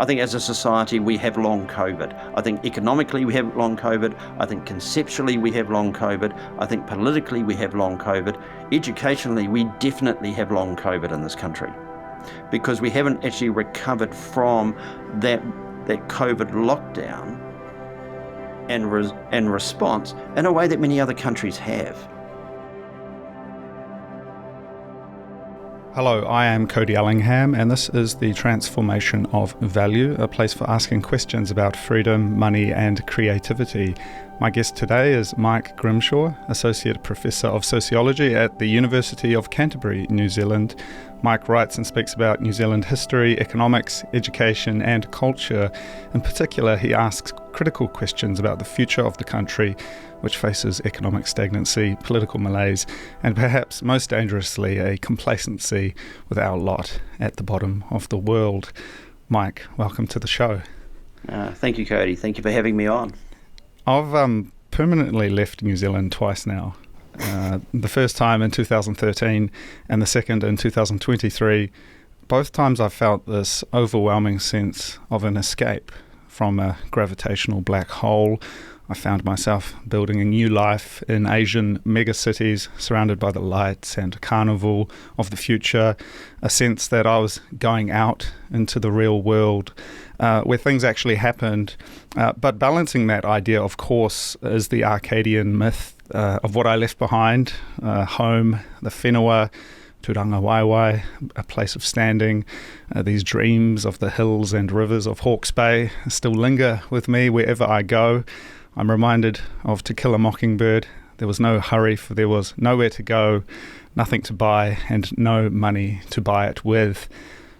I think as a society we have long COVID. I think economically we have long COVID. I think conceptually we have long COVID. I think politically we have long COVID. Educationally we definitely have long COVID in this country, because we haven't actually recovered from that COVID lockdown and response in a way that many other countries have. Hello, I am Cody Ellingham, and this is The Transformation of Value, a place for asking questions about freedom, money, and creativity. My guest today is Mike Grimshaw, Associate Professor of Sociology at the University of Canterbury, New Zealand. Mike writes and speaks about New Zealand history, economics, education, and culture. In particular, he asks critical questions about the future of the country, which faces economic stagnancy, political malaise, and perhaps most dangerously, a complacency with our lot at the bottom of the world. Mike, welcome to the show. Thank you, Cody. Thank you for having me on. I've permanently left New Zealand twice now. The first time in 2013 and the second in 2023. Both times I felt this overwhelming sense of an escape from a gravitational black hole. I found myself building a new life in Asian megacities, surrounded by the lights and carnival of the future, a sense that I was going out into the real world, where things actually happened. But balancing that idea, of course, is the Arcadian myth of what I left behind, home, the whenua, Turanga Waiwai, a place of standing. These dreams of the hills and rivers of Hawke's Bay still linger with me wherever I go. I'm reminded of To Kill a Mockingbird. There was no hurry, for there was nowhere to go, nothing to buy, and no money to buy it with.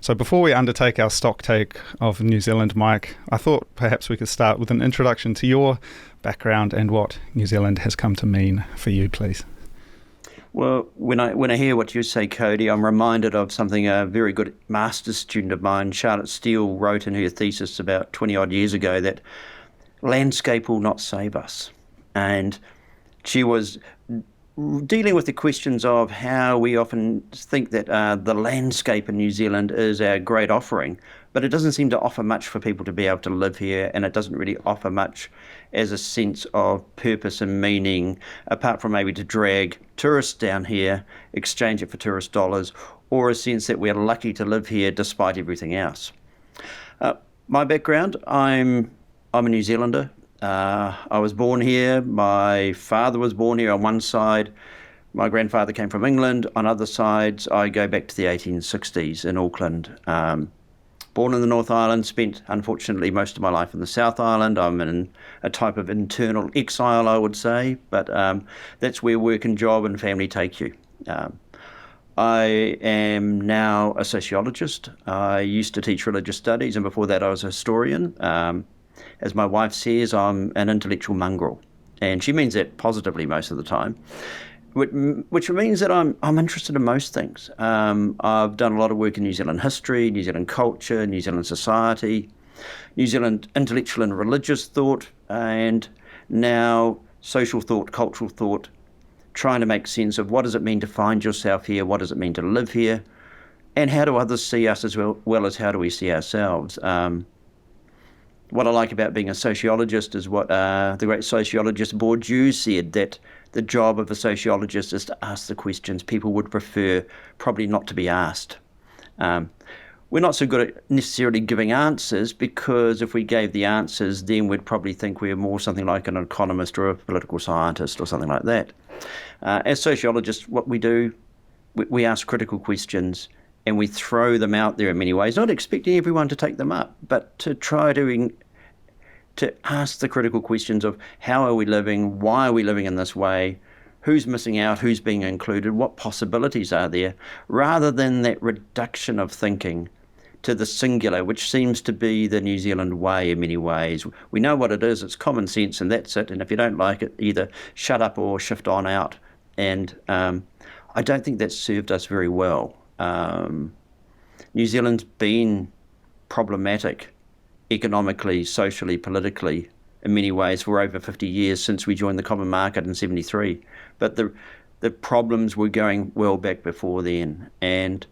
So before we undertake our stock take of New Zealand, Mike, I thought perhaps we could start with an introduction to your background and what New Zealand has come to mean for you, please. Well, when I hear what you say, Cody, I'm reminded of something a very good master's student of mine, Charlotte Steele, wrote in her thesis about 20-odd years ago, that landscape will not save us. And she was dealing with the questions of how we often think that the landscape in New Zealand is our great offering, but it doesn't seem to offer much for people to be able to live here, and it doesn't really offer much as a sense of purpose and meaning, apart from maybe to drag tourists down here, exchange it for tourist dollars, or a sense that we're lucky to live here despite everything else. My background, I'm a New Zealander. I was born here. My father was born here on one side. My grandfather came from England. On other sides, I go back to the 1860s in Auckland. Born in the North Island, spent, unfortunately, most of my life in the South Island. I'm in a type of internal exile, I would say, but that's where work and job and family take you. I am now a sociologist. I used to teach religious studies, and before that I was a historian. As my wife says, I'm an intellectual mongrel, and she means that positively most of the time, which means that I'm interested in most things. I've done a lot of work in New Zealand history, New Zealand culture, New Zealand society, New Zealand intellectual and religious thought, and now social thought, cultural thought, trying to make sense of what does it mean to find yourself here, what does it mean to live here, and how do others see us as well as how do we see ourselves. What I like about being a sociologist is what the great sociologist Bourdieu said, that the job of a sociologist is to ask the questions people would prefer probably not to be asked. We're not so good at necessarily giving answers, because if we gave the answers, then we'd probably think we're more something like an economist or a political scientist or something like that. As sociologists, what we do, we ask critical questions, and we throw them out there in many ways, not expecting everyone to take them up, but to try to ask the critical questions of how are we living, why are we living in this way, who's missing out, who's being included, what possibilities are there, rather than that reduction of thinking to the singular, which seems to be the New Zealand way in many ways. We know what it is, it's common sense, and that's it, and if you don't like it, either shut up or shift on out. And I don't think that's served us very well. New Zealand's been problematic economically, socially, politically, in many ways for over 50 years since we joined the common market in 73. But the problems were going well back before then. And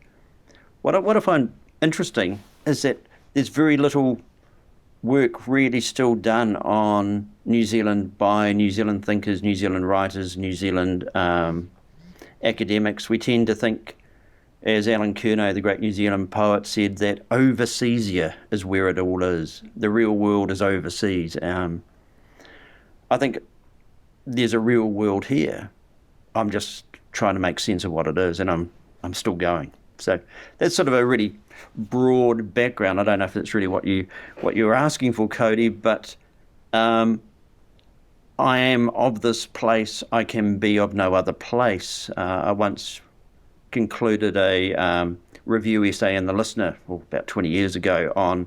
what I find interesting is that there's very little work really still done on New Zealand by New Zealand thinkers, New Zealand writers, New Zealand academics. We tend to think, as Alan Curnow, the great New Zealand poet, said, that overseasia is where it all is. The real world is overseas. I think there's a real world here. I'm just trying to make sense of what it is, and I'm still going. So that's sort of a really broad background. I don't know if it's really what you were asking for, Cody, but I am of this place. I can be of no other place. I once concluded a review essay in the Listener, about 20 years ago, on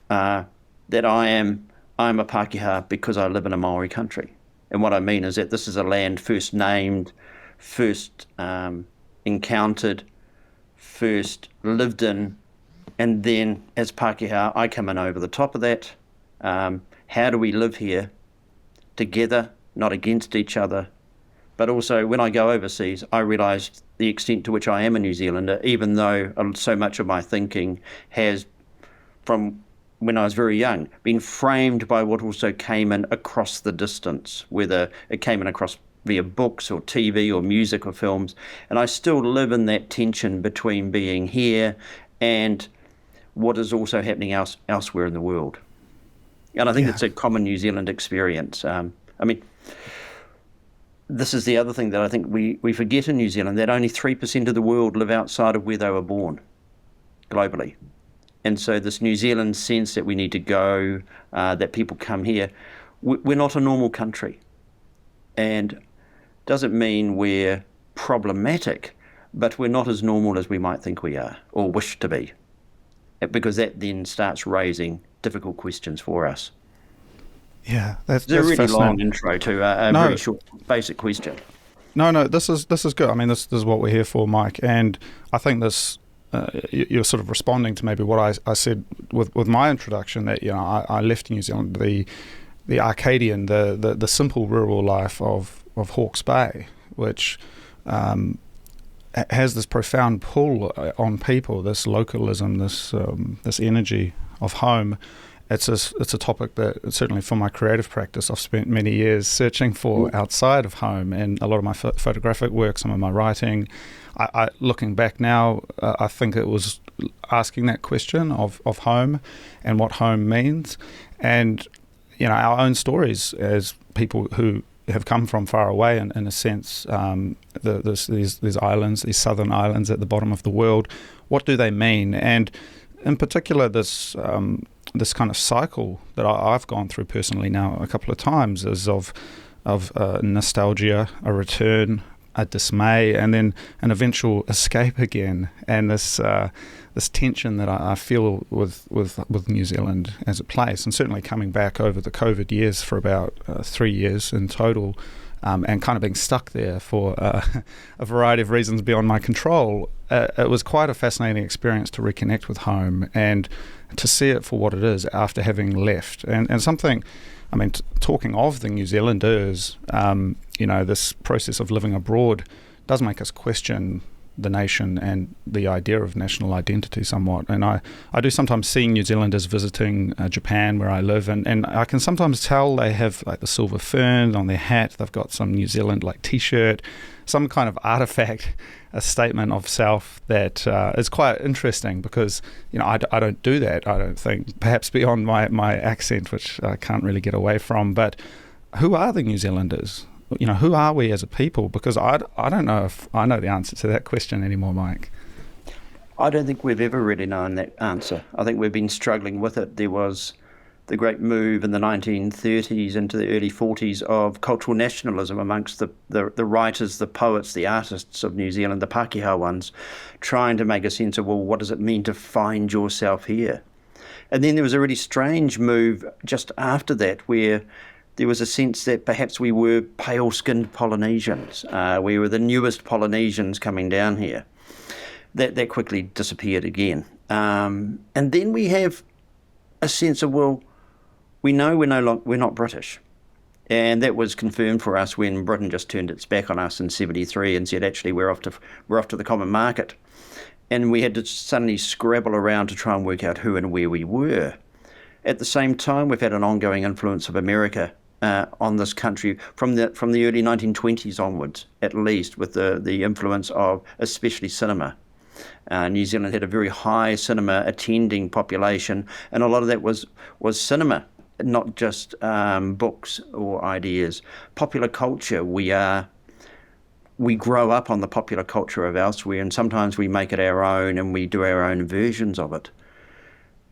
that I'm a Pākehā because I live in a Maori country. And what I mean is that this is a land first named, first encountered, first lived in, and then as Pākehā, I come in over the top of that. How do we live here together, not against each other? But also, when I go overseas, I realise the extent to which I am a New Zealander, even though so much of my thinking has, from when I was very young, been framed by what also came in across the distance, whether it came in across via books or TV or music or films. And I still live in that tension between being here and what is also happening elsewhere in the world. And I think it's a common New Zealand experience. I mean, this is the other thing that I think we forget in New Zealand, that only 3% of the world live outside of where they were born, globally. And so this New Zealand sense that we need to go, that people come here, we're not a normal country. And doesn't mean we're problematic, but we're not as normal as we might think we are or wish to be, because that then starts raising difficult questions for us. Yeah, that's a really long intro to a very short, basic question. No, this is good. I mean, this is what we're here for, Mike. And I think this you're sort of responding to maybe what I said with my introduction, that I left New Zealand, the Arcadian, the simple rural life of Hawke's Bay, which has this profound pull on people, this localism, this energy of home. It's a topic that certainly for my creative practice I've spent many years searching for outside of home, and a lot of my photographic work, some of my writing. I looking back now, I think it was asking that question of home and what home means, and our own stories as people who have come from far away, in a sense, these islands, these southern islands at the bottom of the world. What do they mean? And in particular, this kind of cycle that I've gone through personally now a couple of times is of nostalgia, a return, a dismay, and then an eventual escape again. And this tension that I feel with New Zealand as a place, and certainly coming back over the COVID years for about 3 years in total, and kind of being stuck there for a variety of reasons beyond my control. It was quite a fascinating experience to reconnect with home and to see it for what it is after having left. And something, I mean, talking of the New Zealanders, this process of living abroad does make us question the nation and the idea of national identity somewhat. And I do sometimes see New Zealanders visiting Japan, where I live, and I can sometimes tell they have like the silver fern on their hat. They've got some New Zealand like T-shirt, some kind of artifact, a statement of self that is quite interesting, because I don't do that. I don't think, perhaps beyond my accent, which I can't really get away from. But who are the New Zealanders? Who are we as a people? Because I don't know if I know the answer to that question anymore, Mike. I don't think we've ever really known that answer. I think we've been struggling with it. There was the great move in the 1930s into the early 40s of cultural nationalism amongst the writers, the poets, the artists of New Zealand, the Pākehā ones, trying to make a sense of, well, what does it mean to find yourself here? And then there was a really strange move just after that, where there was a sense that perhaps we were pale-skinned Polynesians. We were the newest Polynesians coming down here. That quickly disappeared again. And then we have a sense of, well, we know we're not British. And that was confirmed for us when Britain just turned its back on us in '73 and said, actually, we're off to the common market. and we had to suddenly scrabble around to try and work out who and where we were. At the same time, we've had an ongoing influence of America on this country from the early 1920s onwards, at least, with the influence of especially cinema. New Zealand had a very high cinema attending population, and a lot of that was cinema, not just books or ideas. Popular culture, we grow up on the popular culture of elsewhere, and sometimes we make it our own and we do our own versions of it.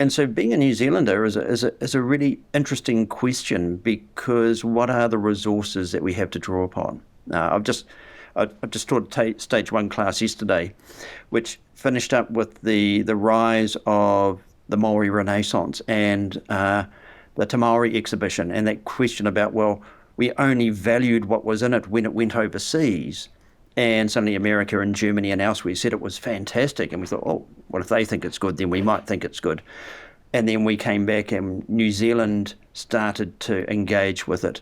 And so being a New Zealander is a really interesting question, because what are the resources that we have to draw upon? I've just taught stage 1 class yesterday, which finished up with the rise of the Maori Renaissance and the Te Maori exhibition, and that question about, well, we only valued what was in it when it went overseas. And suddenly America and Germany and elsewhere said it was fantastic. And we thought, oh, well, if they think it's good, then we might think it's good. And then we came back and New Zealand started to engage with it.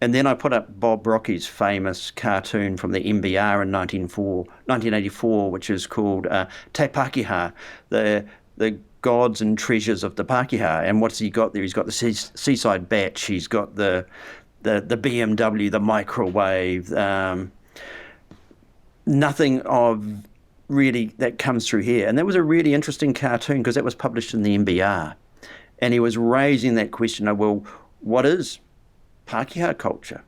And then I put up Bob Rocky's famous cartoon from the MBR in 1984, which is called Te Pākehā, the gods and treasures of the Pākehā. And what's he got there? He's got the seaside batch. He's got the BMW, the microwave, nothing of really that comes through here. And that was a really interesting cartoon because that was published in the MBR. And he was raising that question of, well, what is Pākehā culture?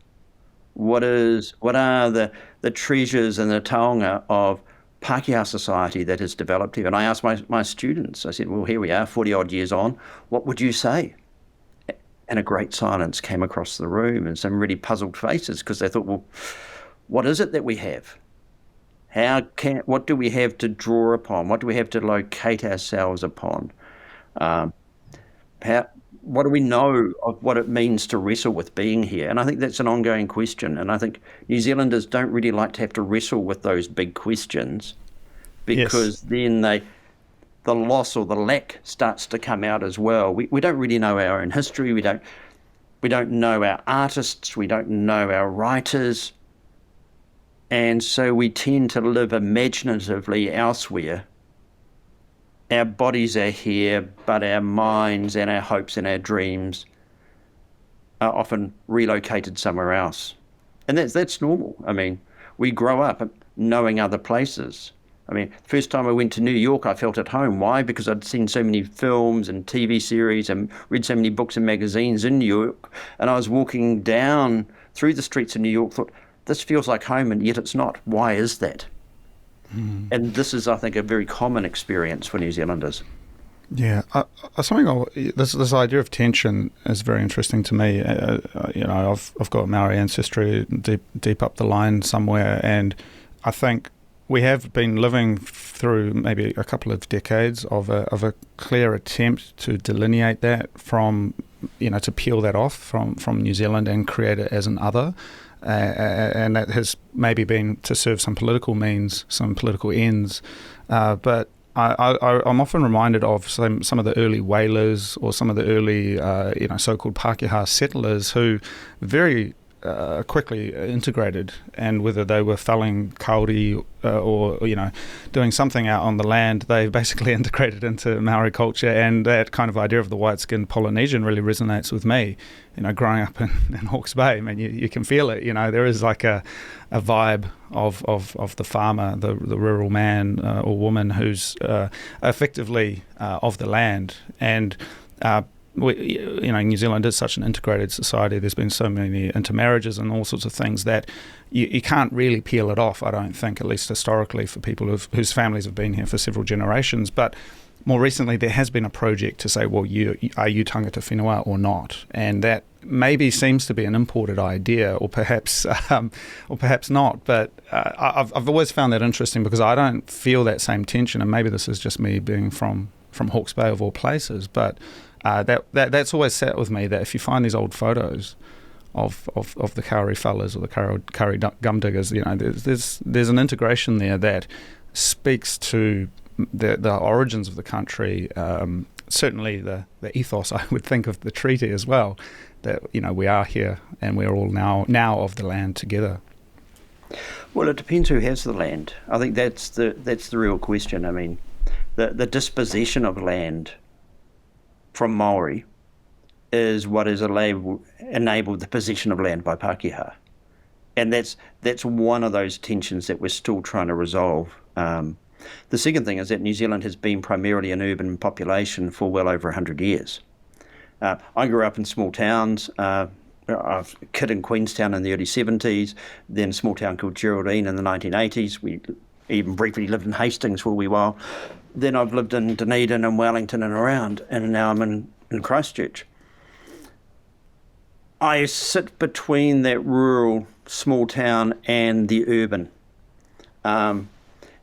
What are the treasures and the taonga of Pākehā society that has developed here? And I asked my students, I said, well, here we are, 40 odd years on, what would you say? And a great silence came across the room and some really puzzled faces, because they thought, well, what is it that we have? What do we have to draw upon? What do we have to locate ourselves upon? What do we know of what it means to wrestle with being here? And I think that's an ongoing question. And I think New Zealanders don't really like to have to wrestle with those big questions, because then the loss or the lack starts to come out as well. We don't really know our own history. We don't know our artists. We don't know our writers. And so we tend to live imaginatively elsewhere. Our bodies are here, but our minds and our hopes and our dreams are often relocated somewhere else. And that's normal. I mean, we grow up knowing other places. I mean, first time I went to New York, I felt at home. Why? Because I'd seen so many films and TV series and read so many books and magazines in New York. And I was walking down through the streets of New York, thought, this feels like home, and yet it's not. Why is that? And this is, I think, a very common experience for New Zealanders. Yeah, this idea of tension is very interesting to me. I've got Maori ancestry deep up the line somewhere, and I think we have been living through maybe a couple of decades of a clear attempt to delineate that from, to peel that off from New Zealand and create it as an other. And that has maybe been to serve some political means, some political ends. But I'm often reminded of some of the early whalers or some of the early, so-called Pākehā settlers who very quickly integrated, and whether they were felling kauri or doing something out on the land, they basically integrated into Maori culture. And that kind of idea of the white-skinned Polynesian really resonates with me. Growing up in Hawke's Bay, I mean, you can feel it. There is like a vibe of the farmer, the rural man or woman who's effectively of the land. And New Zealand is such an integrated society. There's been so many intermarriages and all sorts of things that you can't really peel it off, I don't think, at least historically, for people whose families have been here for several generations. But more recently, there has been a project to say, well, are you tangata whenua or not? And that maybe seems to be an imported idea, or perhaps not. But I've always found that interesting, because I don't feel that same tension. And maybe this is just me being from Hawke's Bay of all places, but that's always sat with me, that if you find these old photos of the Kauri fellas or the Kauri gum diggers, there's an integration there that speaks to the origins of the country, certainly the ethos, I would think, of the treaty as well, that we are here and we're all now of the land together. Well, it depends who has the land. I think that's the real question. I mean, the dispossession of land from Maori is what has enabled the possession of land by Pākehā. And that's one of those tensions that we're still trying to resolve. The second thing is that New Zealand has been primarily an urban population for well over 100 years. I grew up in small towns. I was a kid in Queenstown in the early 70s, then a small town called Geraldine in the 1980s. We even briefly lived in Hastings for a wee while. Then I've lived in Dunedin and Wellington and around, and now I'm in Christchurch. I sit between that rural small town and the urban. And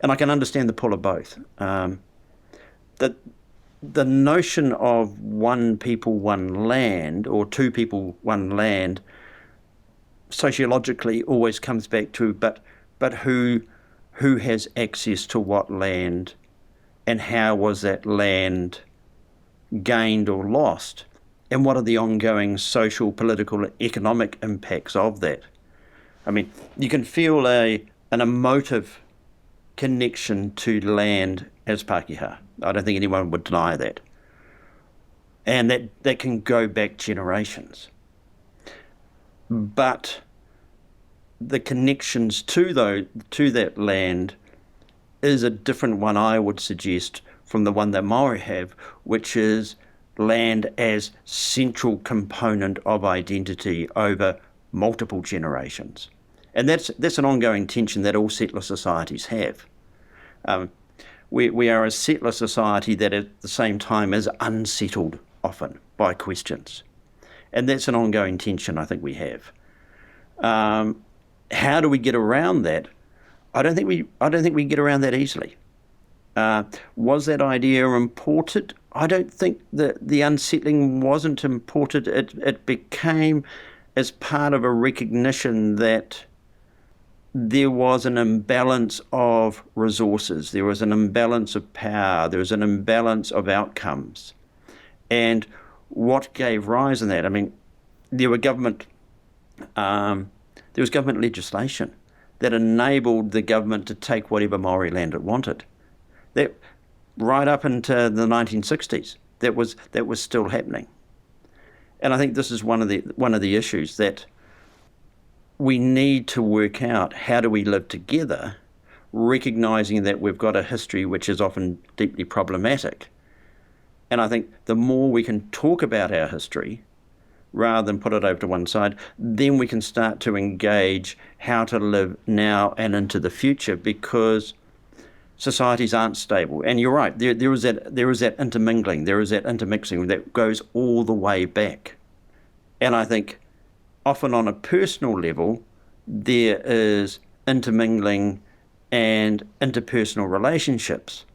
I can understand the pull of both. The notion of one people, one land, or two people, one land, sociologically always comes back to but who has access to what land, and how was that land gained or lost, and what are the ongoing social, political, economic impacts of that? I mean, you can feel an emotive connection to land as Pākehā. I don't think anyone would deny that. And that can go back generations. But the connections to that land is a different one, I would suggest, from the one that Maori have, which is land as central component of identity over multiple generations. And that's an ongoing tension that all settler societies have. We are a settler society that at the same time is unsettled often by questions. And that's an ongoing tension I think we have. How do we get around that? I don't think we get around that easily. Was that idea imported? I don't think that the unsettling wasn't imported. It became as part of a recognition that there was an imbalance of resources, there was an imbalance of power, there was an imbalance of outcomes. And what gave rise in that? I mean, there was government legislation that enabled the government to take whatever Maori land it wanted. That right up into the 1960s, that was still happening. And I think this is one of the issues that we need to work out. How do we live together, recognising that we've got a history which is often deeply problematic? And I think the more we can talk about our history, rather than put it over to one side, then we can start to engage how to live now and into the future, because societies aren't stable. And you're right, there is that intermingling, there is that intermixing that goes all the way back. And I think often on a personal level, there is intermingling and interpersonal relationships.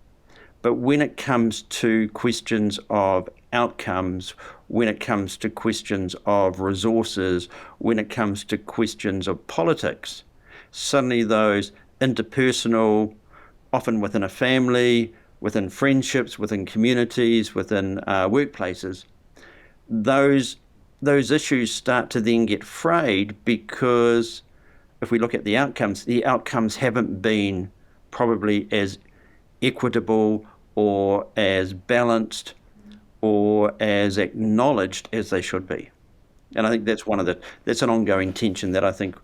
But when it comes to questions of outcomes, when it comes to questions of resources, when it comes to questions of politics, suddenly those interpersonal, often within a family, within friendships, within communities, within workplaces, those issues start to then get frayed, because if we look at the outcomes haven't been probably as equitable or as balanced or as acknowledged as they should be. And I think that's an ongoing tension that I think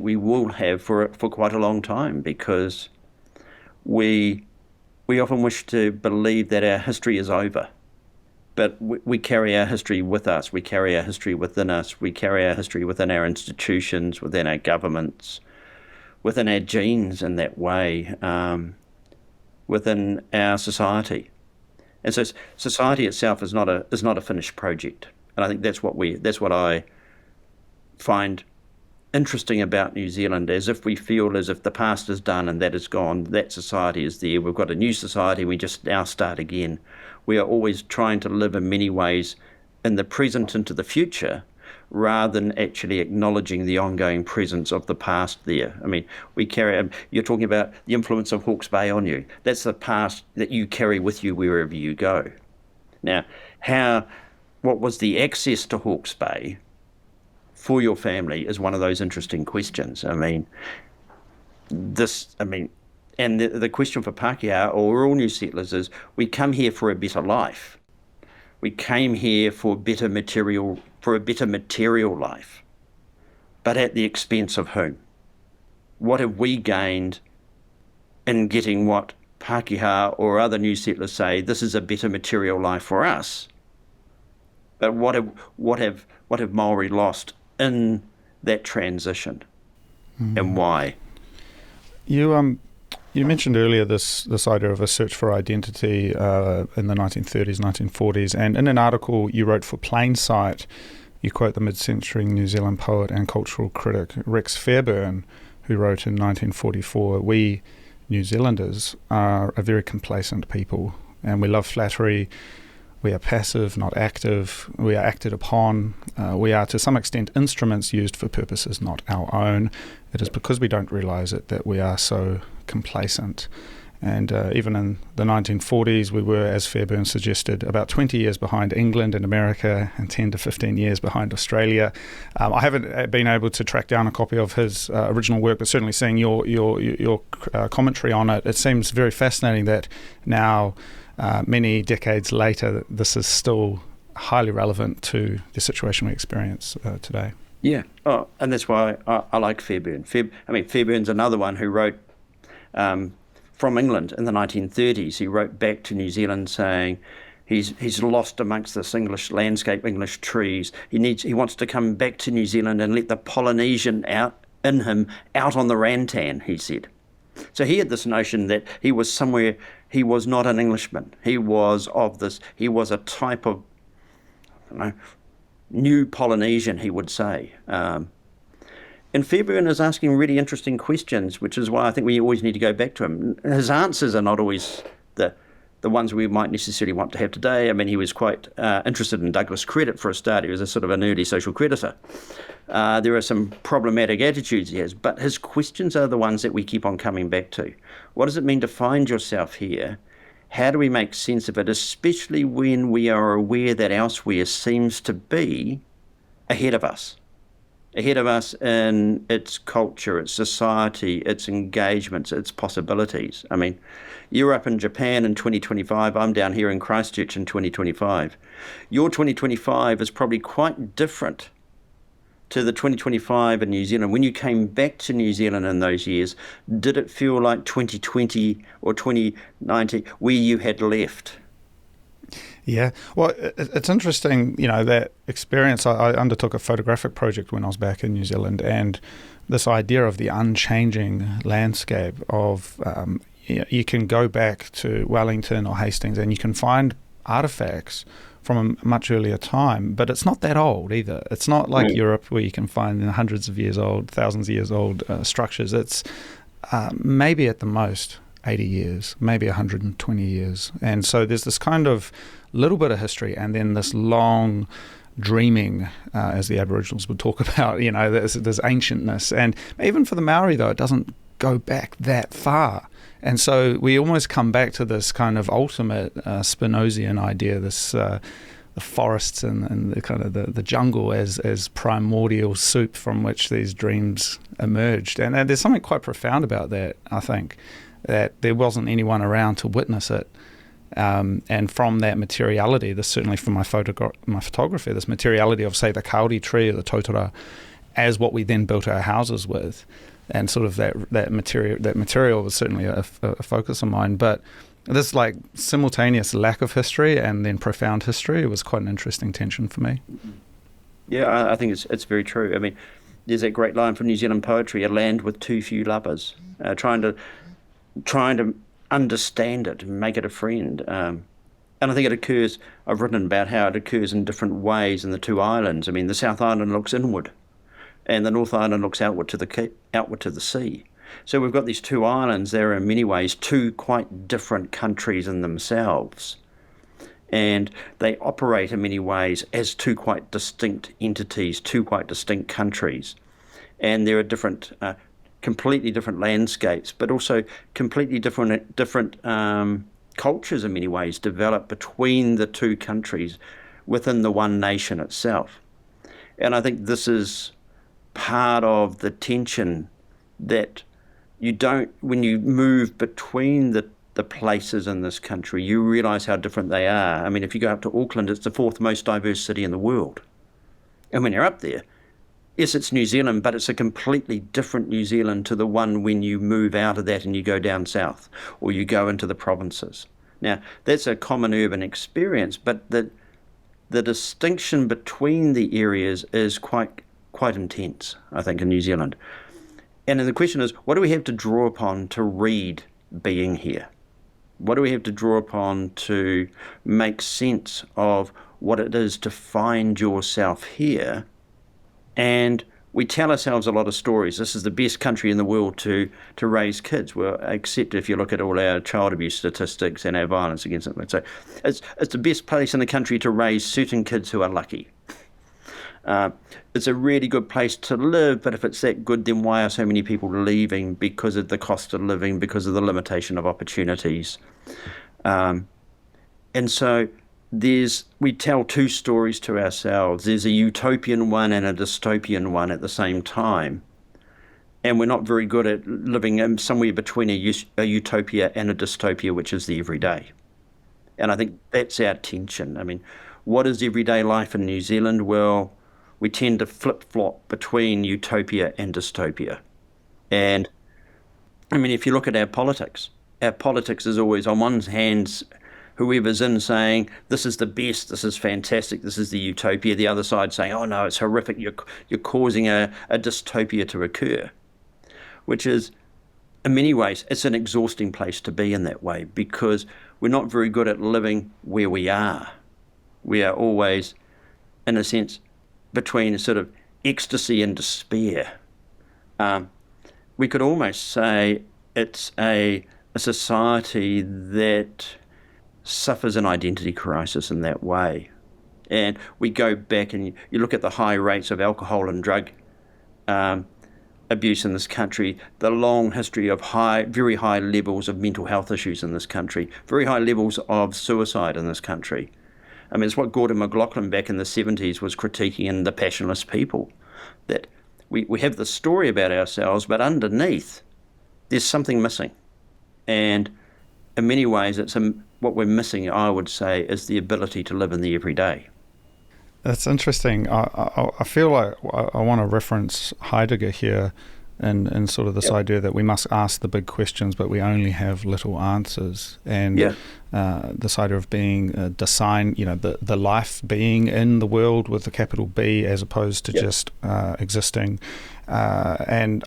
we will have for quite a long time, because we often wish to believe that our history is over. But we carry our history with us. We carry our history within us. We carry our history within our institutions, within our governments, within our genes in that way, within our society. And so society itself is not a finished project. And I think that's what I find interesting about New Zealand, as if we feel as if the past is done and that is gone, that society is there. We've got a new society, we just now start again. We are always trying to live in many ways in the present into the future, rather than actually acknowledging the ongoing presence of the past there. I mean, you're talking about the influence of Hawke's Bay on you. That's the past that you carry with you wherever you go. Now, what was the access to Hawke's Bay for your family is one of those interesting questions. I mean, and the question for Pākehā or all new settlers is, we come here for a better life. We came here for a better material life. But at the expense of whom? What have we gained in getting what Pākehā or other new settlers say, this is a better material life for us? But what have Māori lost in that transition, and why? You mentioned earlier this idea of a search for identity in the 1930s, 1940s, and in an article you wrote for Plainsight, you quote the mid-century New Zealand poet and cultural critic Rex Fairbairn, who wrote in 1944, "We New Zealanders are a very complacent people, and we love flattery. We are passive, not active. We are acted upon. We are to some extent instruments used for purposes not our own. It is because we don't realise it that we are so complacent." And even in the 1940s, we were, as Fairbairn suggested, about 20 years behind England and America and 10 to 15 years behind Australia. I haven't been able to track down a copy of his original work, but certainly seeing your commentary on it, it seems very fascinating that now, many decades later, this is still highly relevant to the situation we experience today. Yeah, and that's why I like Fairbairn. Fairbairn's another one who wrote from England in the 1930s. He wrote back to New Zealand saying he's lost amongst this English landscape, English trees. He wants to come back to New Zealand and let the Polynesian out on the rantan, he said. So he had this notion that he was somewhere, he was not an Englishman. He was a type of, new Polynesian, he would say. And Fairbairn is asking really interesting questions, which is why I think we always need to go back to him. His answers are not always the ones we might necessarily want to have today. I mean, he was quite interested in Douglas credit for a start. He was a sort of an early social creditor. There are some problematic attitudes he has, but his questions are the ones that we keep on coming back to. What does it mean to find yourself here? How do we make sense of it, especially when we are aware that elsewhere seems to be ahead of us in its culture, its society, its engagements, its possibilities. I mean, you're up in Japan in 2025, I'm down here in Christchurch in 2025. Your 2025 is probably quite different to the 2025 in New Zealand. When you came back to New Zealand in those years, did it feel like 2020 or 2019 where you had left? Yeah, well, it's interesting, that experience. I undertook a photographic project when I was back in New Zealand, and this idea of the unchanging landscape of, you can go back to Wellington or Hastings and you can find artifacts from a much earlier time, but it's not that old either. It's not like Europe where you can find hundreds of years old, thousands of years old structures. It's maybe at the most 80 years, maybe 120 years. And so there's this kind of little bit of history and then this long dreaming, as the Aboriginals would talk about, there's ancientness. And even for the Maori, though, it doesn't go back that far. And so we almost come back to this kind of ultimate Spinozian idea, this the forests and the kind of the jungle as primordial soup from which these dreams emerged. And there's something quite profound about that, I think, that there wasn't anyone around to witness it. And from that materiality, this certainly from my photography, this materiality of, say, the kauri tree or the totara, as what we then built our houses with, and sort of that material was certainly a focus of mine. But this like simultaneous lack of history and then profound history was quite an interesting tension for me. Yeah, I think it's very true. I mean, there's that great line from New Zealand poetry: "A land with too few lovers," trying to understand it and make it a friend. And I think it occurs, I've written about how it occurs in different ways in the two islands. I mean, the South Island looks inward and the North Island looks outward to the sea. So we've got these two islands. They're in many ways two quite different countries in themselves. And they operate in many ways as two quite distinct entities, two quite distinct countries. And there are completely different landscapes, but also completely different cultures in many ways develop between the two countries within the one nation itself. And I think this is part of the tension that you don't, when you move between the places in this country, you realise how different they are. I mean, if you go up to Auckland, it's the fourth most diverse city in the world. And when you're up there, yes, it's New Zealand, but it's a completely different New Zealand to the one when you move out of that and you go down south or you go into the provinces. Now, that's a common urban experience, but the distinction between the areas is quite intense, I think, in New Zealand. And then the question is, what do we have to draw upon to read being here? What do we have to draw upon to make sense of what it is to find yourself here? And we tell ourselves a lot of stories. This is the best country in the world to raise kids. Well, except if you look at all our child abuse statistics and our violence against them. So it's the best place in the country to raise certain kids who are lucky. It's a really good place to live, but if it's that good, then why are so many people leaving? Because of the cost of living, because of the limitation of opportunities. And so we tell two stories to ourselves. There's a utopian one and a dystopian one at the same time. And we're not very good at living somewhere between a utopia and a dystopia, which is the everyday. And I think that's our tension. I mean, what is everyday life in New Zealand? Well, we tend to flip-flop between utopia and dystopia. And, I mean, if you look at our politics is always, on one hand, whoever's in saying, this is the best, this is fantastic, this is the utopia. The other side saying, oh, no, it's horrific, you're causing a dystopia to occur, which is, in many ways, it's an exhausting place to be in that way because we're not very good at living where we are. We are always, in a sense, between a sort of ecstasy and despair. We could almost say it's a society that suffers an identity crisis in that way. And we go back and you look at the high rates of alcohol and drug abuse in this country, the long history of very high levels of mental health issues in this country, very high levels of suicide in this country. I mean, it's what Gordon McLaughlin back in the 70s was critiquing in The Passionless People, that we have the story about ourselves, but underneath, there's something missing. And in many ways, what we're missing, I would say, is the ability to live in the everyday. That's interesting. I feel like I want to reference Heidegger here and sort of this idea that we must ask the big questions, but we only have little answers. And this idea of being design, the life being in the world with the capital B as opposed to just existing. And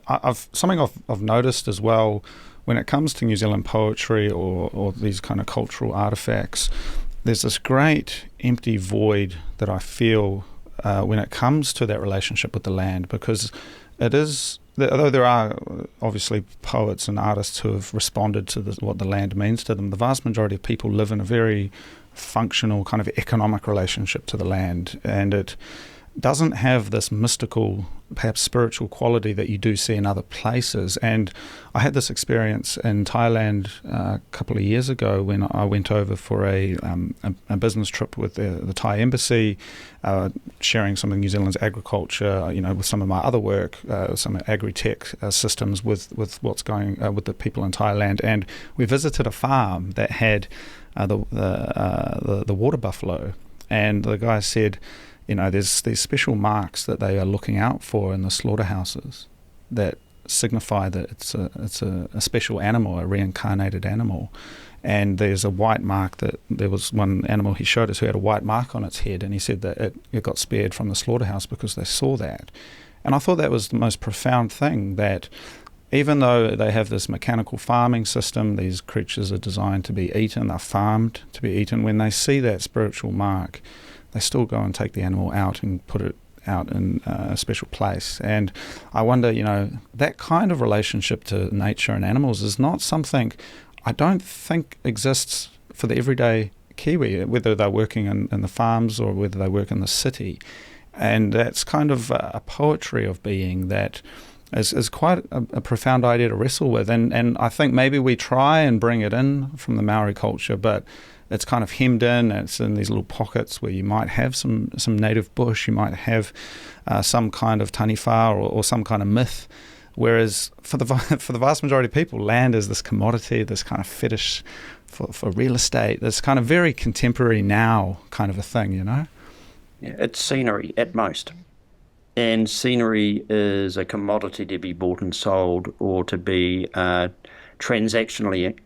something I've noticed as well when it comes to New Zealand poetry or these kind of cultural artifacts, there's this great empty void that I feel when it comes to that relationship with the land, because it is, although there are obviously poets and artists who have responded to what the land means to them, the vast majority of people live in a very functional kind of economic relationship to the land, and it doesn't have this mystical, perhaps spiritual quality that you do see in other places. And I had this experience in Thailand a couple of years ago when I went over for a business trip with the Thai embassy, sharing some of New Zealand's agriculture, with some of my other work, some agri-tech systems with what's going with the people in Thailand. And we visited a farm that had the water buffalo, and the guy said, there's these special marks that they are looking out for in the slaughterhouses that signify that it's a special animal, a reincarnated animal. And there's a white mark that there was one animal he showed us who had a white mark on its head, and he said that it got spared from the slaughterhouse because they saw that. And I thought that was the most profound thing, that even though they have this mechanical farming system, these creatures are designed to be eaten, they're farmed to be eaten, when they see that spiritual mark, they still go and take the animal out and put it out in a special place. And I wonder, that kind of relationship to nature and animals is not something I don't think exists for the everyday Kiwi, whether they're working in the farms or whether they work in the city. And that's kind of a poetry of being that is quite a profound idea to wrestle with. And I think maybe we try and bring it in from the Maori culture, but it's kind of hemmed in. It's in these little pockets where you might have some native bush, you might have some kind of taniwha or some kind of myth Whereas for the for the vast majority of people, land is this commodity, this kind of fetish for real estate, this kind of very contemporary now kind of a thing, you know? Yeah, it's scenery at most. And scenery is a commodity to be bought and sold or to be transactionally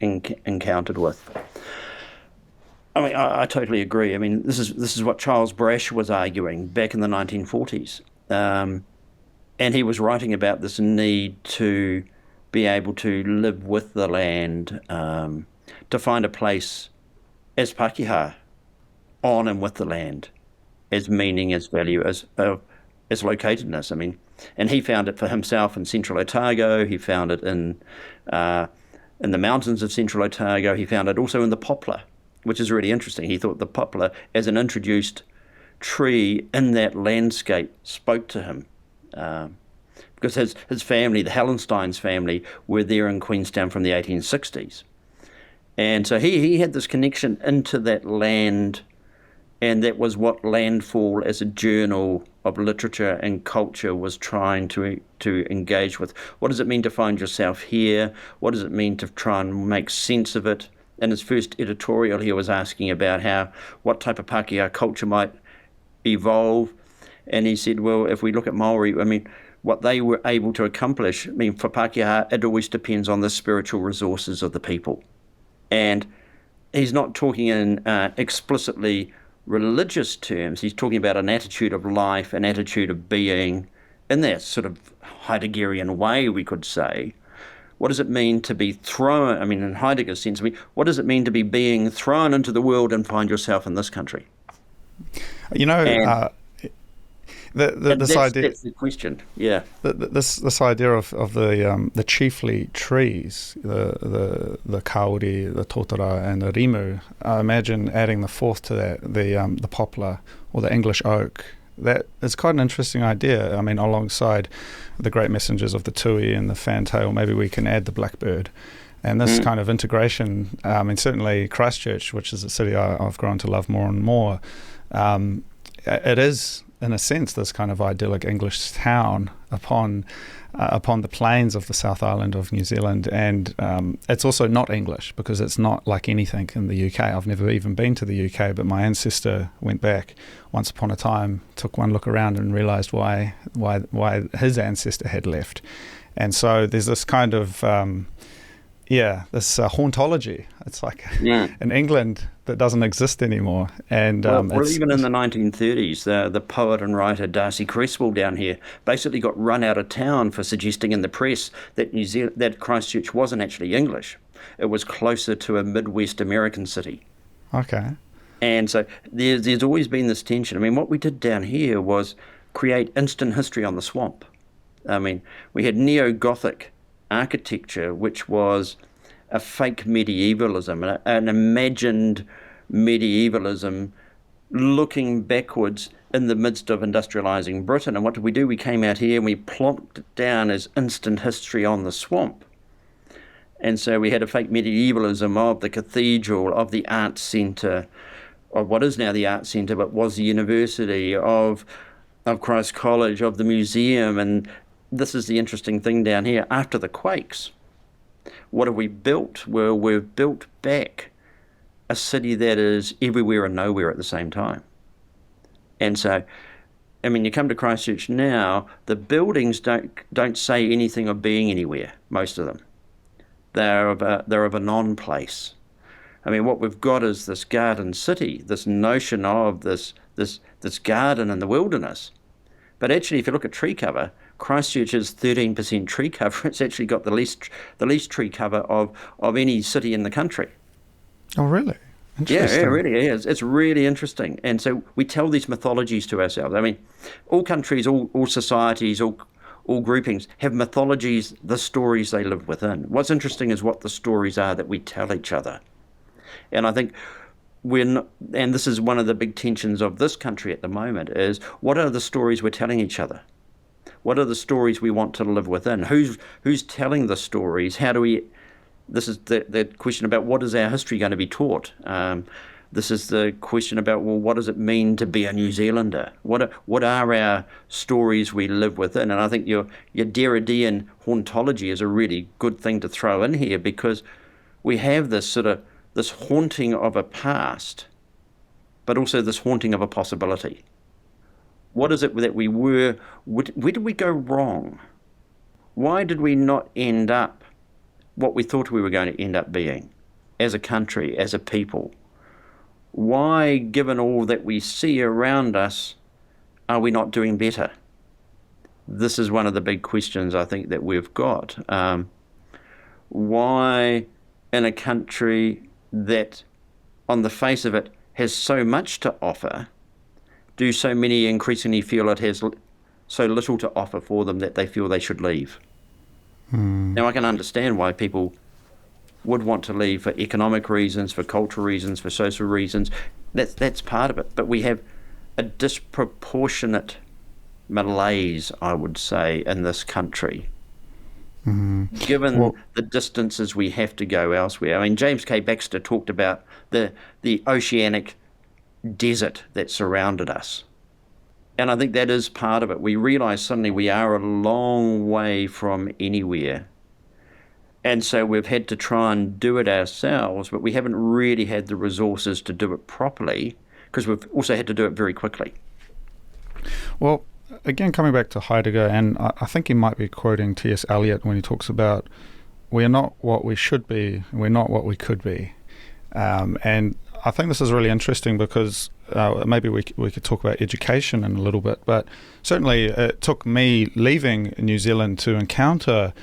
encountered with. I mean, I totally agree. I mean, this is what Charles Brash was arguing back in the 1940s. And he was writing about this need to be able to live with the land, to find a place as Pākehā on and with the land, as meaning, as value, as locatedness. I mean, and he found it for himself in Central Otago. He found it in the mountains of Central Otago. He found it also in the poplar, which is really interesting. He thought the poplar, as an introduced tree in that landscape, spoke to him. Because his family, the Hallensteins family, were there in Queenstown from the 1860s. And so he had this connection into that land, and that was what Landfall as a journal of literature and culture was trying to engage with. What does it mean to find yourself here? What does it mean to try and make sense of it? In his first editorial, he was asking about what type of Pākehā culture might evolve. And he said, well, if we look at Māori, I mean, what they were able to accomplish, I mean, for Pākehā, it always depends on the spiritual resources of the people. And he's not talking in explicitly religious terms. He's talking about an attitude of life, an attitude of being, in that sort of Heideggerian way, we could say. What does it mean to be thrown, I mean, in Heidegger's sense, I mean, what does it mean to be being thrown into the world and find yourself in this country? You know, this idea. That's the question. Yeah. This idea of the chiefly trees, the kauri, the totara, and the rimu. I imagine adding the fourth to that, the poplar or the English oak. That is quite an interesting idea. I mean, alongside the great messengers of the tui and the fantail, maybe we can add the blackbird. And this kind of integration, I mean, certainly Christchurch, which is a city I've grown to love more and more, it is, in a sense, this kind of idyllic English town upon the plains of the South Island of New Zealand. And it's also not English because it's not like anything in the UK. I've never even been to the UK, but my ancestor went back once upon a time, took one look around and realised why his ancestor had left. And so there's this kind of this hauntology. It's like in England that doesn't exist anymore. And well, even in the 1930s, the poet and writer Darcy Creswell down here basically got run out of town for suggesting in the press that that Christchurch wasn't actually English. It was closer to a Midwest American city. Okay. And so there's always been this tension. I mean, what we did down here was create instant history on the swamp. I mean, we had neo-Gothic architecture, which was a fake medievalism, an imagined medievalism looking backwards in the midst of industrialising Britain. And what did we do? We came out here and we plonked it down as instant history on the swamp. And so we had a fake medievalism of the cathedral, of the arts centre, of what is now the arts centre, but was the university, of Christ's College, of the museum. And this is the interesting thing down here. After the quakes, what have we built? Well, we've built back a city that is everywhere and nowhere at the same time. And so, I mean, you come to Christchurch now, the buildings don't say anything of being anywhere, most of them. They're of a non-place. I mean, what we've got is this garden city, this notion of this garden in the wilderness. But actually, if you look at tree cover, Christchurch is 13% tree cover. It's actually got the least tree cover of any city in the country. Oh, really? Interesting. Yeah, it really is. It's really interesting. And so we tell these mythologies to ourselves. I mean, all countries, all societies, all groupings have mythologies, the stories they live within. What's interesting is what the stories are that we tell each other. And I think and this is one of the big tensions of this country at the moment, is what are the stories we're telling each other? What are the stories we want to live within? Who's telling the stories? How do we... This is the question about what is our history going to be taught? This is the question about, well, what does it mean to be a New Zealander? What are our stories we live within? And I think your Derridean hauntology is a really good thing to throw in here, because we have this haunting of a past, but also this haunting of a possibility. What is it that we were? Where did we go wrong? Why did we not end up what we thought we were going to end up being as a country, as a people? Why, given all that we see around us, are we not doing better? This is one of the big questions I think that we've got. Why, in a country that, on the face of it, has so much to offer, do so many increasingly feel it has so little to offer for them that they feel they should leave? Now, I can understand why people would want to leave for economic reasons, for cultural reasons, for social reasons. That's part of it. But we have a disproportionate malaise, I would say, in this country, given the distances we have to go elsewhere. I mean, James K. Baxter talked about the oceanic desert that surrounded us. And I think that is part of it. We realise suddenly we are a long way from anywhere. And so we've had to try and do it ourselves, but we haven't really had the resources to do it properly, because we've also had to do it very quickly. Well, again, coming back to Heidegger, and I think he might be quoting T.S. Eliot when he talks about, we are not what we should be, we're not what we could be. And I think this is really interesting, because maybe we could talk about education in a little bit, but certainly it took me leaving New Zealand to encounter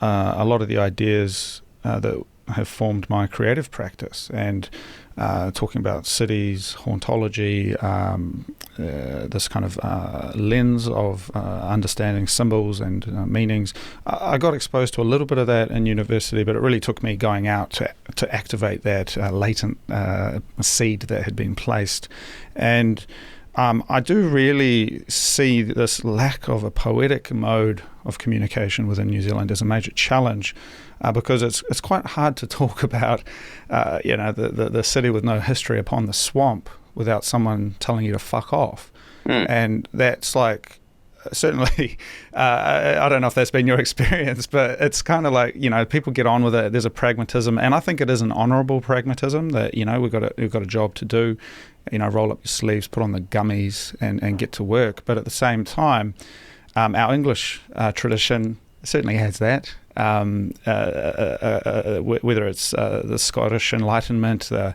a lot of the ideas that have formed my creative practice, and talking about cities, hauntology, this kind of lens of understanding symbols and meanings. I got exposed to a little bit of that in university, but it really took me going out to activate that latent seed that had been placed. And I do really see this lack of a poetic mode of communication within New Zealand as a major challenge, because it's quite hard to talk about the city with no history upon the swamp without someone telling you to fuck off. And that's like, certainly, I don't know if that's been your experience, but it's kind of like, people get on with it. There's a pragmatism, and I think it is an honourable pragmatism that, we've got a job to do. Roll up your sleeves, put on the gummies, and get to work. But at the same time, our English tradition certainly has that. Whether it's the Scottish Enlightenment, the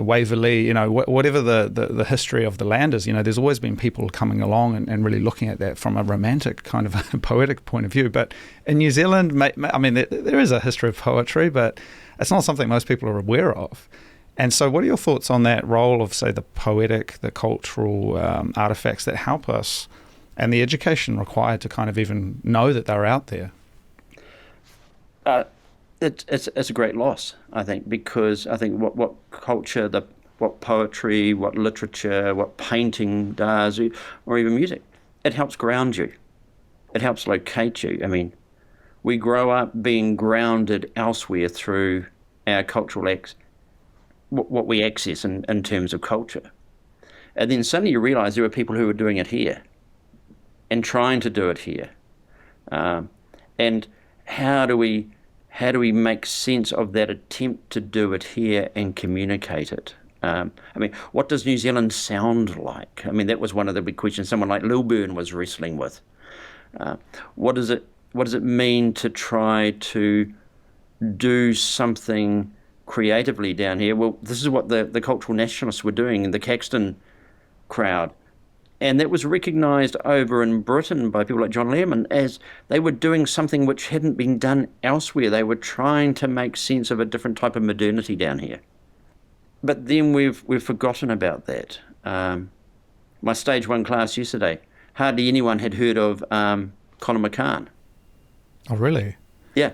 Waverley, whatever the history of the land is, there's always been people coming along and really looking at that from a romantic kind of a poetic point of view. But in New Zealand, there is a history of poetry, but it's not something most people are aware of. And so what are your thoughts on that role of, say, the poetic, the cultural artifacts that help us, and the education required to kind of even know that they're out there? It's a great loss, I think, because I think what culture, what poetry, what literature, what painting does, or even music, it helps ground you. It helps locate you. I mean, we grow up being grounded elsewhere through our cultural what we access in terms of culture. And then suddenly you realise there are people who are doing it here and trying to do it here. And how do we make sense of that attempt to do it here and communicate it? What does New Zealand sound like? That was one of the big questions someone like Lilburn was wrestling with. What does it mean to try to do something creatively down here? Well, this is what the cultural nationalists were doing in the Caxton crowd. And that was recognised over in Britain by people like John Learman as they were doing something which hadn't been done elsewhere. They were trying to make sense of a different type of modernity down here. But then we've forgotten about that. My stage one class yesterday, hardly anyone had heard of Conor McCann. Oh, really? Yeah.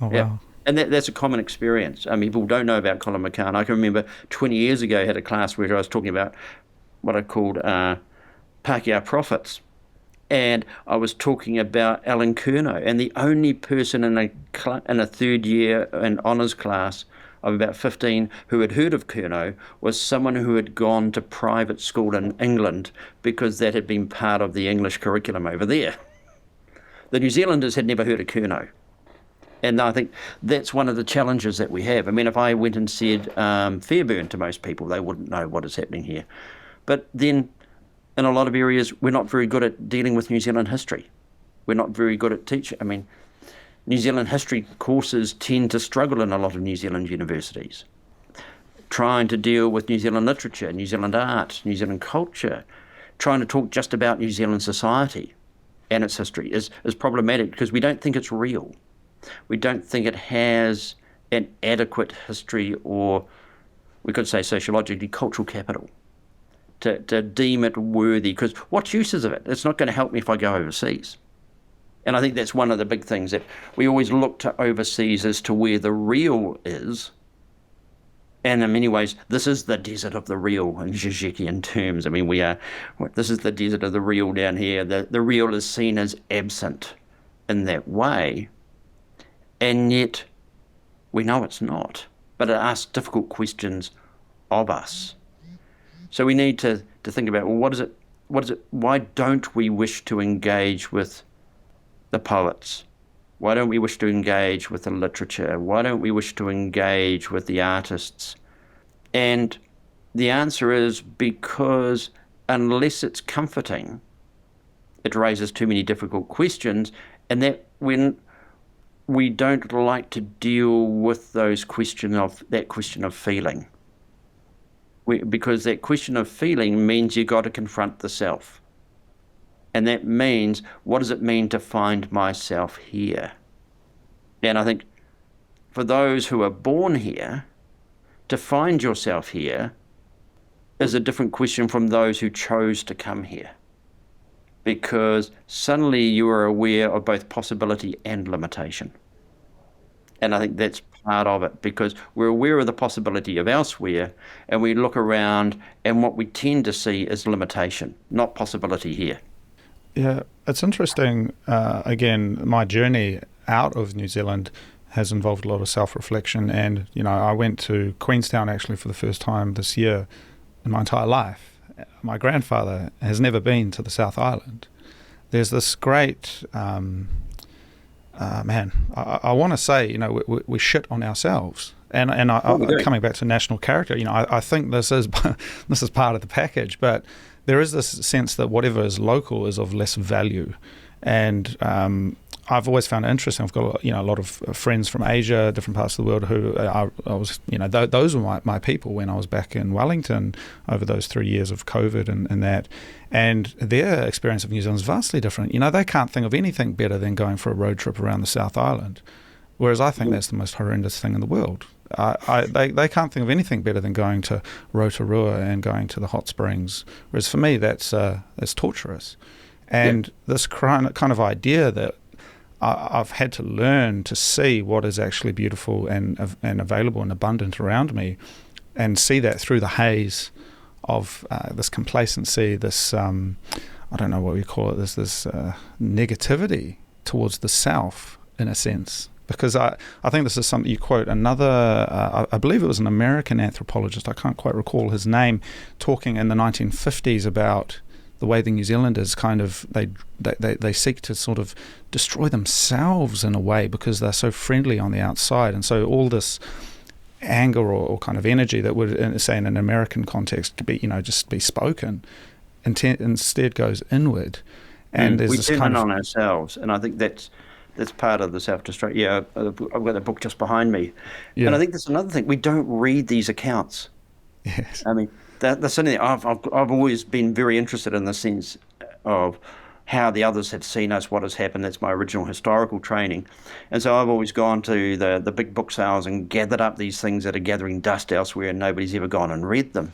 Oh, wow. Yeah. And that's a common experience. People don't know about Conor McCann. I can remember 20 years ago I had a class where I was talking about what I called Pākehā prophets. And I was talking about Alan Curnow, and the only person in a third year in honours class of about 15 who had heard of Curnow was someone who had gone to private school in England because that had been part of the English curriculum over there. The New Zealanders had never heard of Curnow. And I think that's one of the challenges that we have. I mean, if I went and said Fairburn to most people, they wouldn't know what is happening here. But then in a lot of areas, we're not very good at dealing with New Zealand history. We're not very good at teaching. I mean, New Zealand history courses tend to struggle in a lot of New Zealand universities. Trying to deal with New Zealand literature, New Zealand art, New Zealand culture, trying to talk just about New Zealand society and its history is problematic because we don't think it's real. We don't think it has an adequate history, or we could say sociologically, cultural capital, to deem it worthy. Because what use is of it? It's not going to help me if I go overseas. And I think that's one of the big things, that we always look to overseas as to where the real is. And in many ways, this is the desert of the real in Zizekian terms. I mean, this is the desert of the real down here. The real is seen as absent in that way. And yet we know it's not. But it asks difficult questions of us. So we need to think about, well, what is it? Why don't we wish to engage with the poets? Why don't we wish to engage with the literature? Why don't we wish to engage with the artists? And the answer is because unless it's comforting, it raises too many difficult questions, and that when we don't like to deal with that question of feeling. Because that question of feeling means you've got to confront the self. And that means, what does it mean to find myself here? And I think for those who are born here, to find yourself here is a different question from those who chose to come here. Because suddenly you are aware of both possibility and limitation. And I think that's part of it, because we're aware of the possibility of elsewhere, and we look around, and what we tend to see is limitation, not possibility here. Yeah, it's interesting. Again, my journey out of New Zealand has involved a lot of self-reflection, and I went to Queenstown actually for the first time this year in my entire life. My grandfather has never been to the South Island. There's this great I want to say, we shit on ourselves, and coming back to national character, I think this is part of the package, but there is this sense that whatever is local is of less value, and I've always found it interesting. I've got a lot of friends from Asia, different parts of the world, who those were my people when I was back in Wellington over those 3 years of COVID and that. And their experience of New Zealand is vastly different. They can't think of anything better than going for a road trip around the South Island, whereas I think that's the most horrendous thing in the world. They can't think of anything better than going to Rotorua and going to the hot springs, whereas for me that's torturous. And this kind of idea that I've had to learn to see what is actually beautiful and available and abundant around me, and see that through the haze of this complacency, this I don't know what we call it, this negativity towards the self, in a sense. Because I think this is something you quote another, I believe it was an American anthropologist, I can't quite recall his name, talking in the 1950s about the way the New Zealanders kind of, they seek to sort of destroy themselves in a way because they're so friendly on the outside. And so all this anger or kind of energy that would, say in an American context, could be, just be spoken, instead goes inward. And there's we this turn kind in of on ourselves, and I think that's part of the self-destruct. Yeah, I've got the book just behind me. Yeah. And I think that's another thing. We don't read these accounts. Yes. I mean, that's something I've always been very interested in, the sense of how the others have seen us, what has happened. That's my original historical training. And so I've always gone to the big book sales and gathered up these things that are gathering dust elsewhere and nobody's ever gone and read them.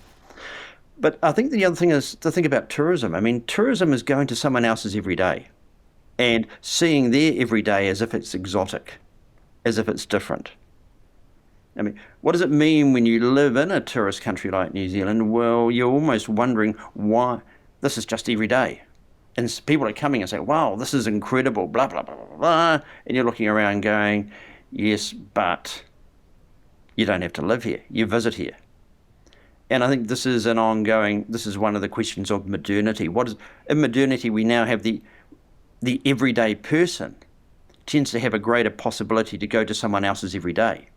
But I think the other thing is to think about tourism. I mean, tourism is going to someone else's every day and seeing their every day as if it's exotic, as if it's different. I mean, what does it mean when you live in a tourist country like New Zealand? Well, you're almost wondering why this is just every day. And people are coming and saying, wow, this is incredible, blah, blah, blah, blah, blah. And you're looking around going, yes, but You don't have to live here. You visit here. And I think this is one of the questions of modernity. In modernity, we now have the everyday person tends to have a greater possibility to go to someone else's every day.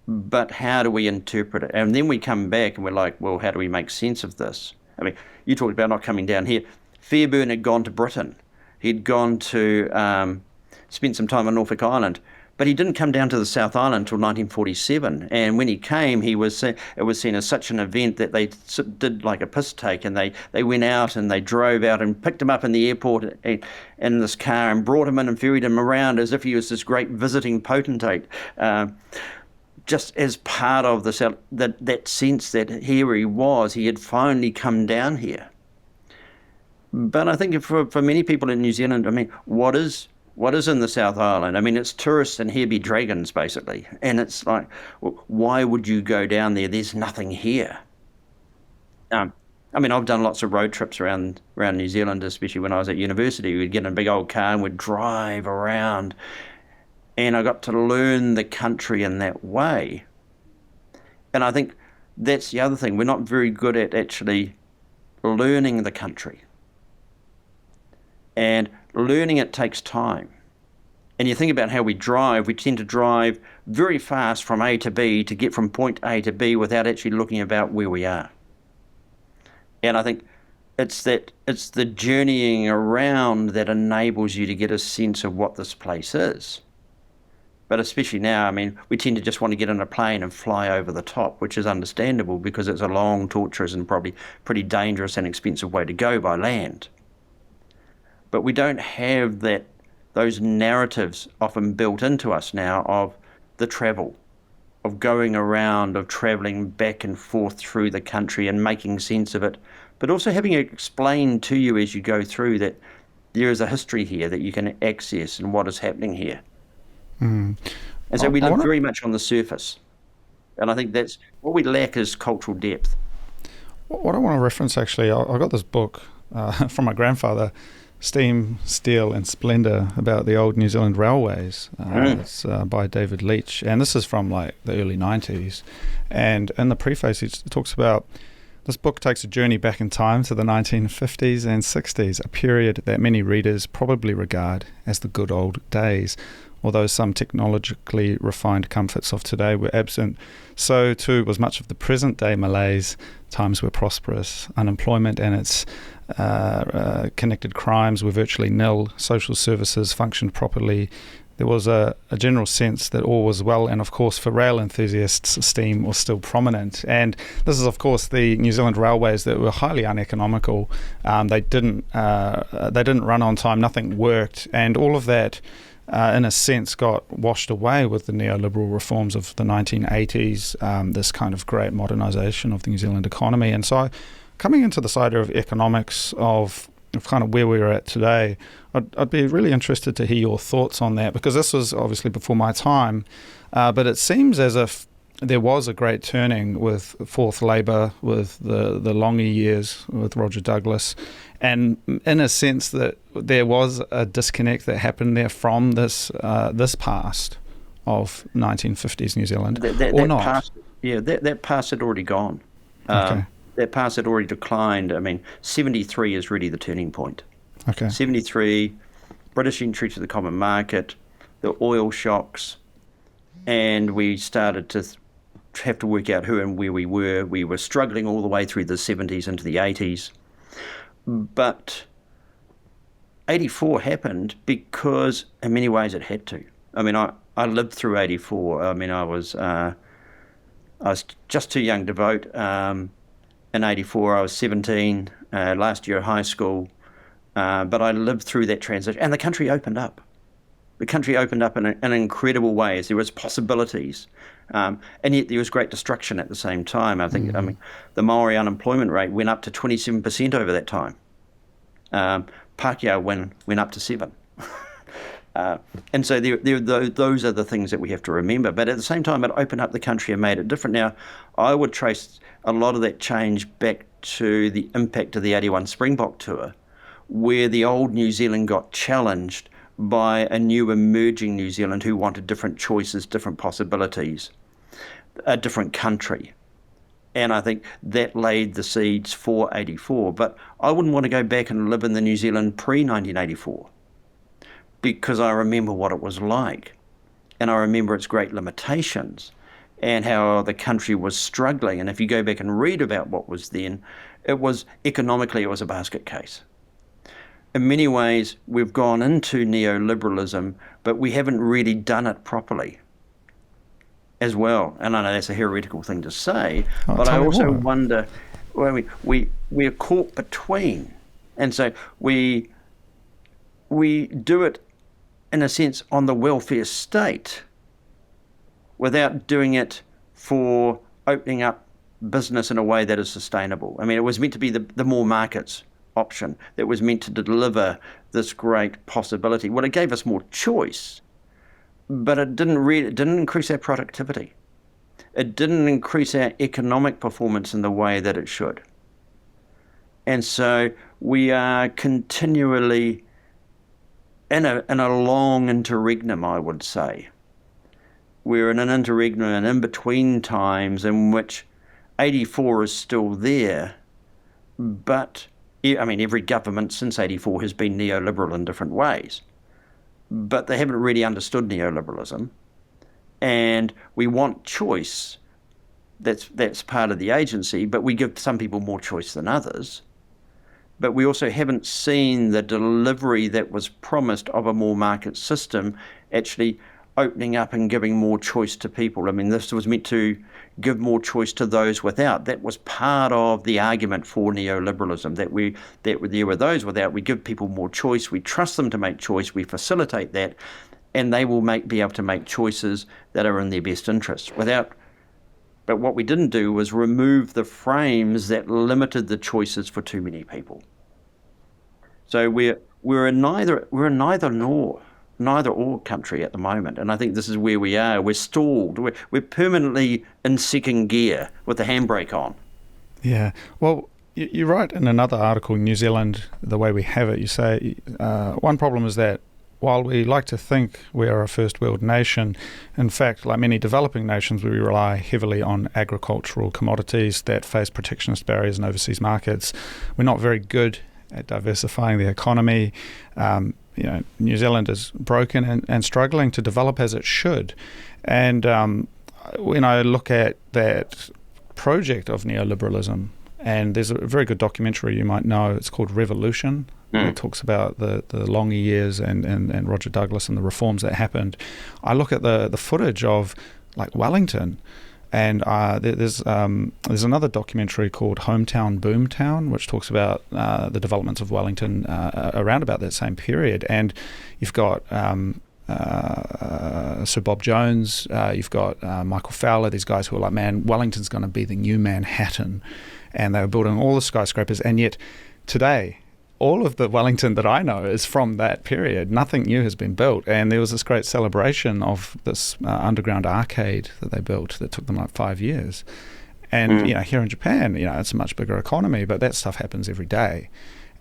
But how do we interpret it? And then we come back and we're like, well, how do we make sense of this? I mean, you talked about not coming down here. Fairbairn had gone to Britain. He'd gone to spent some time on Norfolk Island, but he didn't come down to the South Island until 1947. And when he came, it was seen as such an event that they did like a piss take, and they went out and they drove out and picked him up in the airport in this car and brought him in and ferried him around as if he was this great visiting potentate. Just as part of that sense that here he had finally come down here. But I think for many people in New Zealand, I mean, what is in the South Island? I mean, it's tourists and here be dragons, basically. And it's like, why would you go down there? There's nothing here. I mean, I've done lots of road trips around New Zealand, especially when I was at university. We'd get in a big old car and we'd drive around. And I got to learn the country in that way. And I think that's the other thing. We're not very good at actually learning the country. And learning it takes time. And you think about how we tend to drive very fast from A to B to get from point A to B without actually looking about where we are. And I think it's the journeying around that enables you to get a sense of what this place is. But especially now, I mean, we tend to just want to get in a plane and fly over the top, which is understandable because it's a long, torturous and probably pretty dangerous and expensive way to go by land. But we don't have those narratives often built into us now of the travel, of going around, of travelling back and forth through the country and making sense of it, but also having it explained to you as you go through that there is a history here that you can access and what is happening here. And so we live very much on the surface. And I think that's what we lack is cultural depth. What I want to reference, actually, I got this book from my grandfather, Steam, Steel and Splendour, about the old New Zealand railways. It's by David Leach. And this is from like the early 90s. And in the preface, it talks about this book takes a journey back in time to the 1950s and 60s, a period that many readers probably regard as the good old days. Although some technologically refined comforts of today were absent, so too was much of the present-day malaise. Times were prosperous. Unemployment and its connected crimes were virtually nil. Social services functioned properly. There was a general sense that all was well, and of course for rail enthusiasts, steam was still prominent. And this is of course the New Zealand railways that were highly uneconomical. They didn't run on time. Nothing worked, and all of that in a sense got washed away with the neoliberal reforms of the 1980s, this kind of great modernisation of the New Zealand economy. And so coming into the side of economics of kind of where we're at today, I'd be really interested to hear your thoughts on that, because this was obviously before my time, but it seems as if there was a great turning with Fourth Labour, with the longer years with Roger Douglas, and in a sense that there was a disconnect that happened there from this past of 1950s New Zealand, or not? That past had already gone. Okay. That past had already declined. I mean, 73 is really the turning point. Okay. 73, British entry to the common market, the oil shocks, and we started to have to work out who and where we were. We were struggling all the way through the 70s into the 80s. But 84 happened because in many ways it had to. I mean, I lived through 84. I mean, I was just too young to vote. In 84, I was 17, last year of high school. But I lived through that transition, and the country opened up. The country opened up in incredible ways. There was possibilities, and yet there was great destruction at the same time. I mean, the Maori unemployment rate went up to 27% over that time. Pākehā went up to 7%. And so those are the things that we have to remember. But at the same time, it opened up the country and made it different. Now, I would trace a lot of that change back to the impact of the 81 Springbok tour, where the old New Zealand got challenged by a new emerging New Zealand who wanted different choices, different possibilities. a different country. And I think that laid the seeds for 84. But I wouldn't want to go back and live in the New Zealand pre-1984 because I remember what it was like. And I remember its great limitations and how the country was struggling. And if you go back and read about what was then, economically, it was a basket case. In many ways, we've gone into neoliberalism, but we haven't really done it properly as well. And I know that's a heretical thing to say, but I also wonder, we're caught between. And so we do it, in a sense, on the welfare state without doing it for opening up business in a way that is sustainable. I mean, it was meant to be the more markets option that was meant to deliver this great possibility. Well, it gave us more choice, but it didn't increase our productivity. It didn't increase our economic performance in the way that it should. And so we are continually in a long interregnum, I would say. We're in an interregnum and in between times in which 84 is still there, but I mean, every government since 84 has been neoliberal in different ways, but they haven't really understood neoliberalism. And we want choice. That's part of the agency, but we give some people more choice than others. But we also haven't seen the delivery that was promised of a more market system actually opening up and giving more choice to people. I mean, this was meant to give more choice to those without. That was part of the argument for neoliberalism, that there were those without. We give people more choice, we trust them to make choice, we facilitate that, and they will be able to make choices that are in their best interests. But what we didn't do was remove the frames that limited the choices for too many people. So we're a neither or country at the moment, and I think this is where we are. We're stalled. We're permanently in second gear with the handbrake on. Yeah. Well, you write in another article, New Zealand, the way we have it, you say one problem is that while we like to think we are a first world nation, in fact, like many developing nations, we rely heavily on agricultural commodities that face protectionist barriers in overseas markets. We're not very good at diversifying the economy. New Zealand is broken and struggling to develop as it should. And when I look at that project of neoliberalism, and there's a very good documentary you might know, it's called Revolution. It talks about the Longer years and Roger Douglas and the reforms that happened. I look at the footage of like Wellington, and there's another documentary called Hometown Boomtown, which talks about the developments of Wellington around about that same period. And you've got Sir Bob Jones, you've got Michael Fowler, these guys who are like, man, Wellington's going to be the new Manhattan. And they were building all the skyscrapers. And yet today, all of the Wellington that I know is from that period. Nothing new has been built. And there was this great celebration of this underground arcade that they built that took them like 5 years. And, here in Japan, it's a much bigger economy, but that stuff happens every day.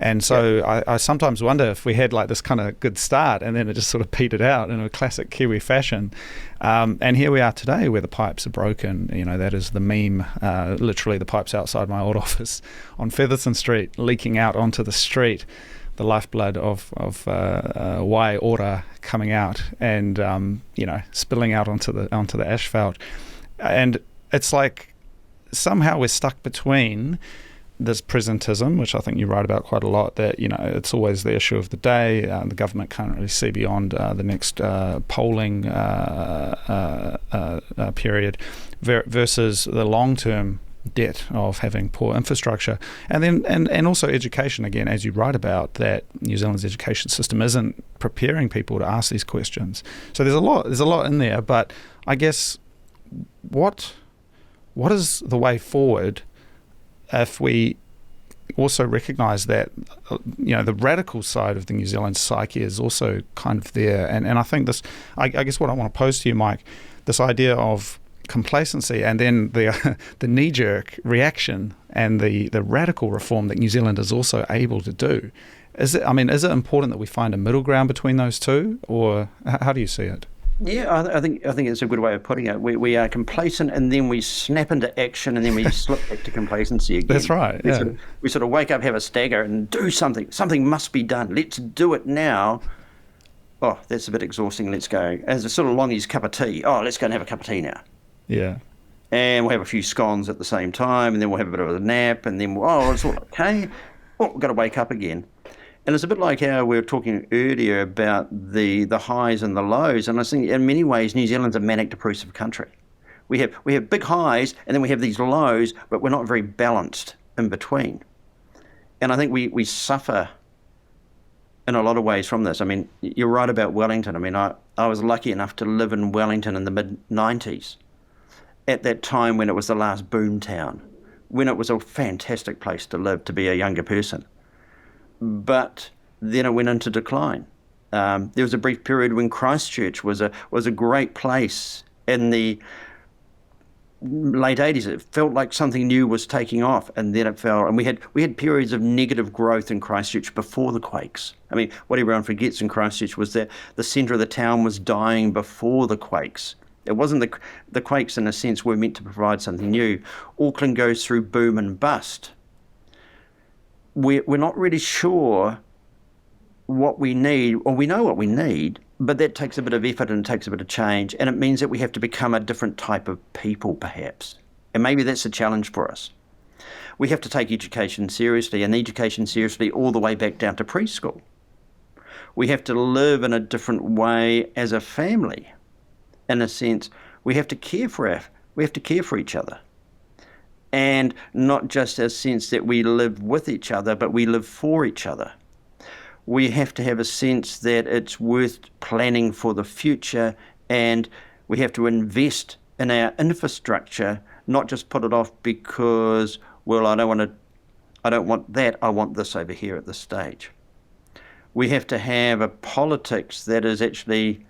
And so I sometimes wonder if we had like this kind of good start and then it just sort of petered out in a classic Kiwi fashion. And here we are today where the pipes are broken. That is the meme, literally the pipes outside my old office on Featherstone Street leaking out onto the street, the lifeblood of Wai Ora coming out and, spilling out onto the asphalt. And it's like somehow we're stuck between this presentism, which I think you write about quite a lot, that, it's always the issue of the day. The government can't really see beyond the next polling period versus the long-term debt of having poor infrastructure. And then and also education, again, as you write about, that New Zealand's education system isn't preparing people to ask these questions. So there's a lot in there, but I guess what is the way forward if we also recognise that, the radical side of the New Zealand psyche is also kind of there. And I think this, I guess what I want to pose to you, Mike, this idea of complacency and then the knee-jerk reaction and the radical reform that New Zealand is also able to do. Is it important that we find a middle ground between those two, or how do you see it? Yeah, I think it's a good way of putting it. We are complacent, and then we snap into action, and then we slip back to complacency again. That's right. We Yeah. sort of wake up, have a stagger, and do something. Something must be done. Let's do it now. Oh, that's a bit exhausting. Let's go. As a sort of Longie's cup of tea. Oh, let's go and have a cup of tea now. Yeah. And we'll have a few scones at the same time, and then we'll have a bit of a nap, and then it's all okay. Oh, we've got to wake up again. And it's a bit like how we were talking earlier about the highs and the lows. And I think in many ways, New Zealand's a manic depressive country. We have big highs, and then we have these lows, but we're not very balanced in between. And I think we suffer in a lot of ways from this. I mean, you're right about Wellington. I mean, I was lucky enough to live in Wellington in the mid-90s, at that time when it was the last boom town, when it was a fantastic place to live, to be a younger person. But then it went into decline. There was a brief period when Christchurch was a great place in the late 80s. It felt like something new was taking off, and then it fell. And we had periods of negative growth in Christchurch before the quakes. I mean, what everyone forgets in Christchurch was that the centre of the town was dying before the quakes. It wasn't the quakes, in a sense, were meant to provide something new. Auckland goes through boom and bust. We're not really sure what we need, or we know what we need, but that takes a bit of effort and takes a bit of change, and it means that we have to become a different type of people, perhaps. And maybe that's a challenge for us. We have to take education seriously, and education seriously all the way back down to preschool. We have to live in a different way as a family. In a sense, we have to care for each other. And not just a sense that we live with each other, but we live for each other. We have to have a sense that it's worth planning for the future, and we have to invest in our infrastructure, not just put it off because, well, I don't want that, I want this over here at this stage. We have to have a politics that is actually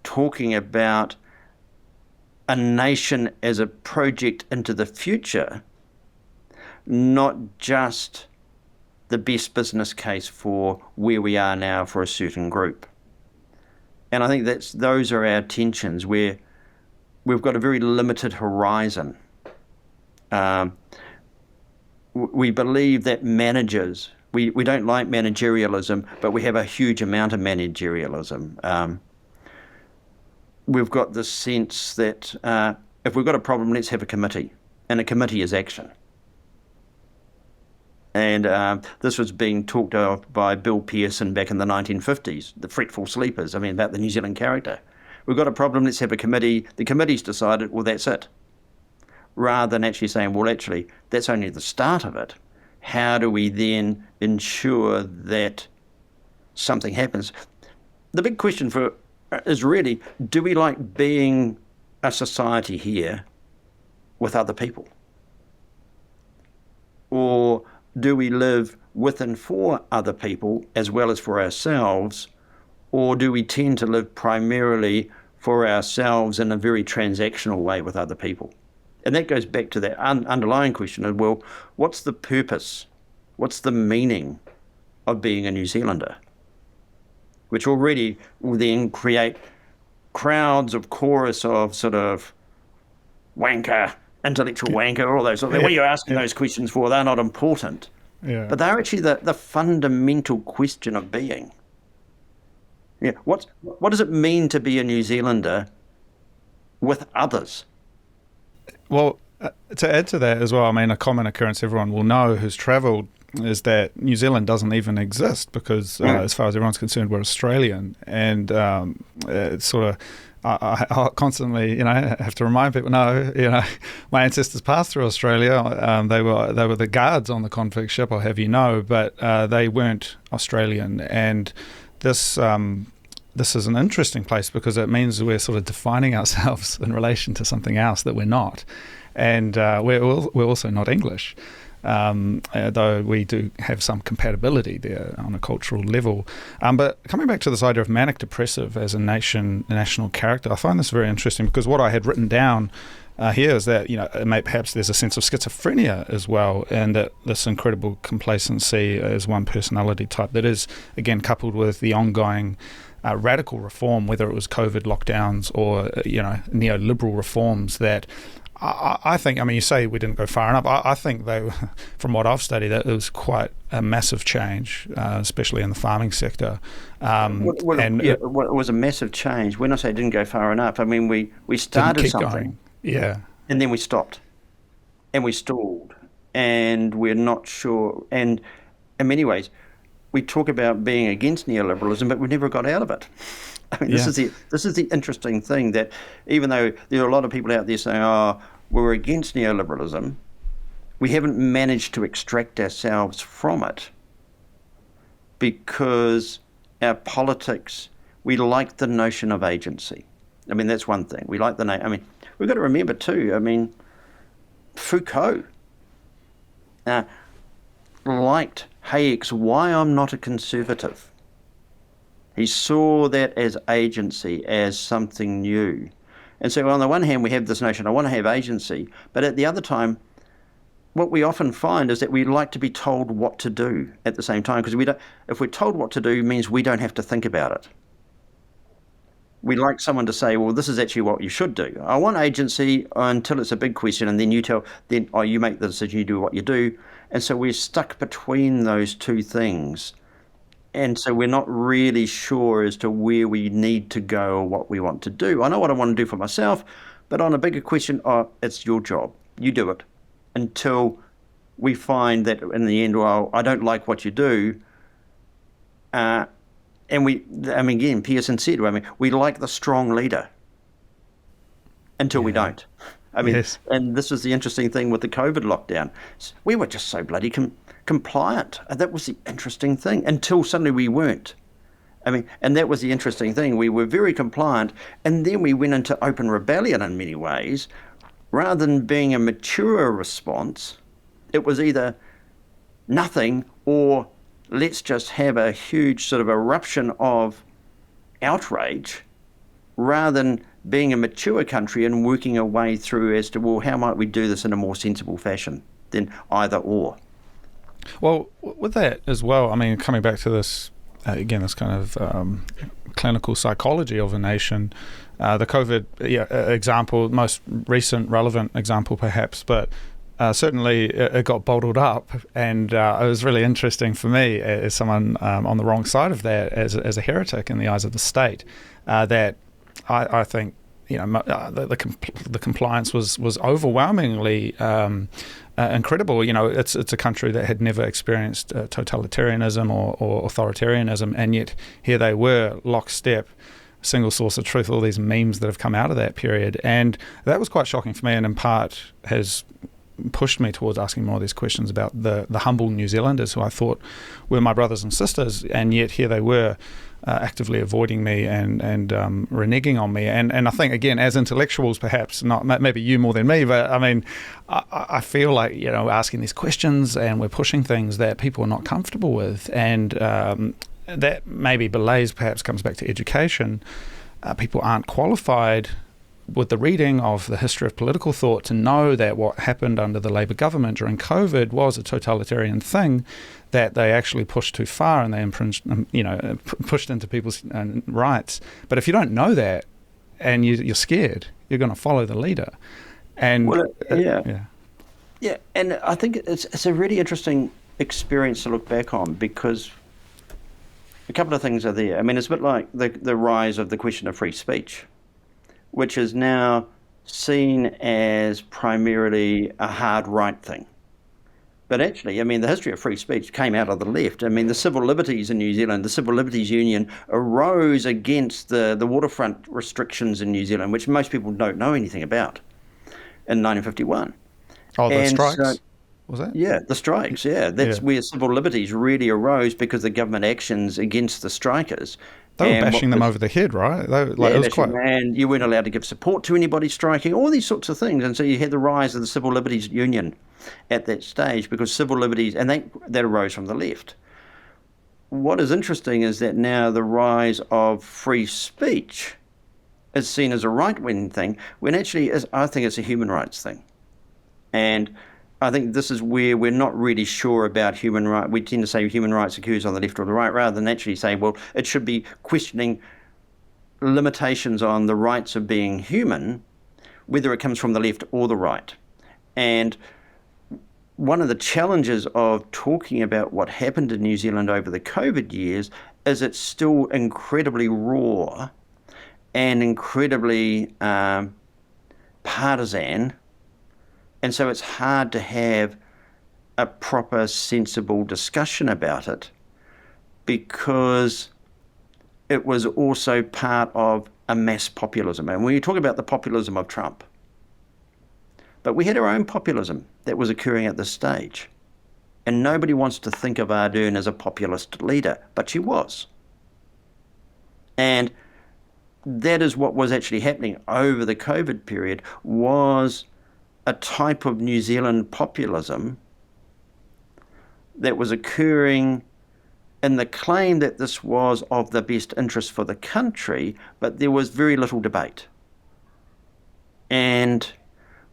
talking about a nation as a project into the future, not just the best business case for where we are now for a certain group. And I think those are our tensions, where we've got a very limited horizon. We believe that managers, we don't like managerialism, but we have a huge amount of managerialism. We've got this sense that if we've got a problem, let's have a committee, and a committee is action. And this was being talked of by Bill Pearson back in the 1950s, the fretful sleepers, about the New Zealand character. We've got a problem, let's have a committee. The committee's decided, well, that's it. Rather than actually saying, well, actually, that's only the start of it. How do we then ensure that something happens? The big question is really, do we like being a society here with other people? Or do we live with and for other people as well as for ourselves? Or do we tend to live primarily for ourselves in a very transactional way with other people? And that goes back to that underlying question of, well, what's the purpose? What's the meaning of being a New Zealander? Which already will then create crowds of chorus of sort of wanker, intellectual wanker, all those. What are you asking those questions for? They're not important. Yeah. But they're actually the fundamental question of being. Yeah. What does it mean to be a New Zealander with others? Well, to add to that as well, a common occurrence everyone will know who's travelled is that New Zealand doesn't even exist because, as far as everyone's concerned, we're Australian. And it's sort of, I constantly, have to remind people, no, my ancestors passed through Australia. They were the guards on the convict ship, I'll have you know, but they weren't Australian. And this is an interesting place because it means we're sort of defining ourselves in relation to something else that we're not. And we're also not English. Though we do have some compatibility there on a cultural level. But coming back to this idea of manic depressive as a national character, I find this very interesting because what I had written down here is that, perhaps there's a sense of schizophrenia as well, and that this incredible complacency is one personality type that is, again, coupled with the ongoing radical reform, whether it was COVID lockdowns or, neoliberal reforms that I think, you say we didn't go far enough. I think they, from what I've studied, that it was quite a massive change, especially in the farming sector. It was a massive change. When I say it didn't go far enough, we started something. Going. Yeah. And then we stopped. And we stalled. And we're not sure. And in many ways, we talk about being against neoliberalism, but we never got out of it. This is the interesting thing, that even though there are a lot of people out there saying, we're against neoliberalism, we haven't managed to extract ourselves from it because our politics, we like the notion of agency. That's one thing. We like the we've got to remember too, Foucault liked Hayek's Why I'm Not a Conservative. He saw that as agency, as something new. And so on the one hand, we have this notion, I want to have agency, but at the other time, what we often find is that we like to be told what to do at the same time, because if we're told what to do, it means we don't have to think about it. We like someone to say, well, this is actually what you should do. I want agency until it's a big question, and then you make the decision, you do what you do. And so we're stuck between those two things. And so we're not really sure as to where we need to go or what we want to do. I know what I want to do for myself, but on a bigger question, it's your job. You do it until we find that in the end, well, I don't like what you do. And again, Pearson said, we like the strong leader until we don't. Yes. And this is the interesting thing with the COVID lockdown. We were just so bloody compliant. And that was the interesting thing, until suddenly we weren't. And that was the interesting thing. We were very compliant, and then we went into open rebellion in many ways. Rather than being a mature response, it was either nothing or let's just have a huge sort of eruption of outrage, rather than being a mature country and working our way through as to, well, how might we do this in a more sensible fashion than either or. Well, with that as well, coming back to this, again, this kind of clinical psychology of a nation, the COVID example, most recent relevant example perhaps, but certainly it got bottled up, and it was really interesting for me as someone on the wrong side of that, as a heretic in the eyes of the state, that I think the compliance was overwhelmingly incredible. It's a country that had never experienced totalitarianism or authoritarianism, and yet here they were, lockstep, single source of truth, all these memes that have come out of that period. And that was quite shocking for me, and in part has pushed me towards asking more of these questions about the humble New Zealanders who I thought were my brothers and sisters, and yet here they were actively avoiding me and reneging on me. And I think, again, as intellectuals, perhaps, not maybe you more than me, but I feel like, asking these questions and we're pushing things that people are not comfortable with, and that maybe malaise perhaps comes back to education. People aren't qualified with the reading of the history of political thought to know that what happened under the Labour government during COVID was a totalitarian thing, that they actually pushed too far and they infringed, pushed into people's rights. But if you don't know that and you're scared, you're going to follow the leader. And yeah, and I think it's a really interesting experience to look back on, because a couple of things are there. It's a bit like the rise of the question of free speech, which is now seen as primarily a hard right thing. But actually, the history of free speech came out of the left. The civil liberties in New Zealand, the Civil Liberties Union arose against the waterfront restrictions in New Zealand, which most people don't know anything about, in 1951. Oh, the strikes? Was that? Yeah, the strikes, That's where civil liberties really arose, because the government actions against the strikers. They were bashing them over the head, right? It was and you weren't allowed to give support to anybody striking, all these sorts of things. And so you had the rise of the Civil Liberties Union at that stage, because civil liberties, and that arose from the left. What is interesting is that now the rise of free speech is seen as a right-wing thing, when actually I think it's a human rights thing. And I think this is where we're not really sure about human rights. We tend to say human rights occurs on the left or the right, rather than actually say, well, it should be questioning limitations on the rights of being human, whether it comes from the left or the right. And one of the challenges of talking about what happened in New Zealand over the COVID years is it's still incredibly raw and incredibly partisan. And so it's hard to have a proper, sensible discussion about it, because it was also part of a mass populism. And when you talk about the populism of Trump, but we had our own populism that was occurring at this stage. And nobody wants to think of Ardern as a populist leader, but she was. And that is what was actually happening over the COVID period, was a type of New Zealand populism that was occurring in the claim that this was of the best interest for the country, but there was very little debate. And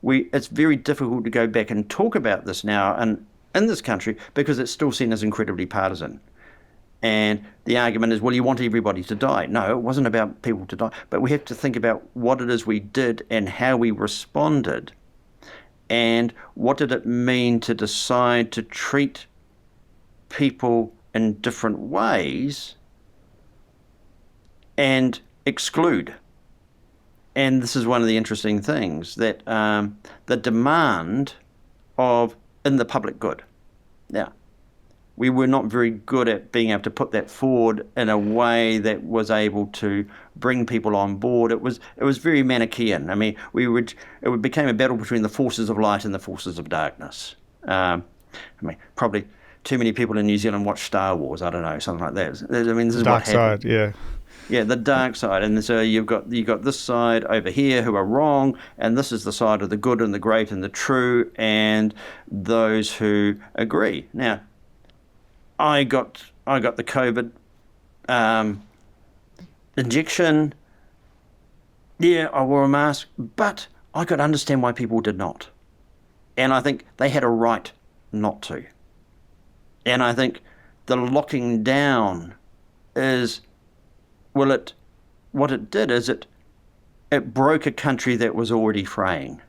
it's very difficult to go back and talk about this now and in this country, because it's still seen as incredibly partisan. And the argument is, well, you want everybody to die. No, it wasn't about people to die, but we have to think about what it is we did and how we responded. And what did it mean to decide to treat people in different ways and exclude? And this is one of the interesting things, that the demand of in the public good. Now, we were not very good at being able to put that forward in a way that was able to bring people on board. It was very Manichaean. I mean, it became a battle between the forces of light and the forces of darkness. Probably too many people in New Zealand watch Star Wars. I don't know, something like that. I mean, this is dark what happened. side, yeah. Yeah, the dark side. And so you've got this side over here who are wrong, and this is the side of the good and the great and the true, and those who agree. Now, I got the COVID injection. Yeah, I wore a mask, but I could understand why people did not. And I think they had a right not to. And I think the locking down is, well, what it did is it broke a country that was already fraying.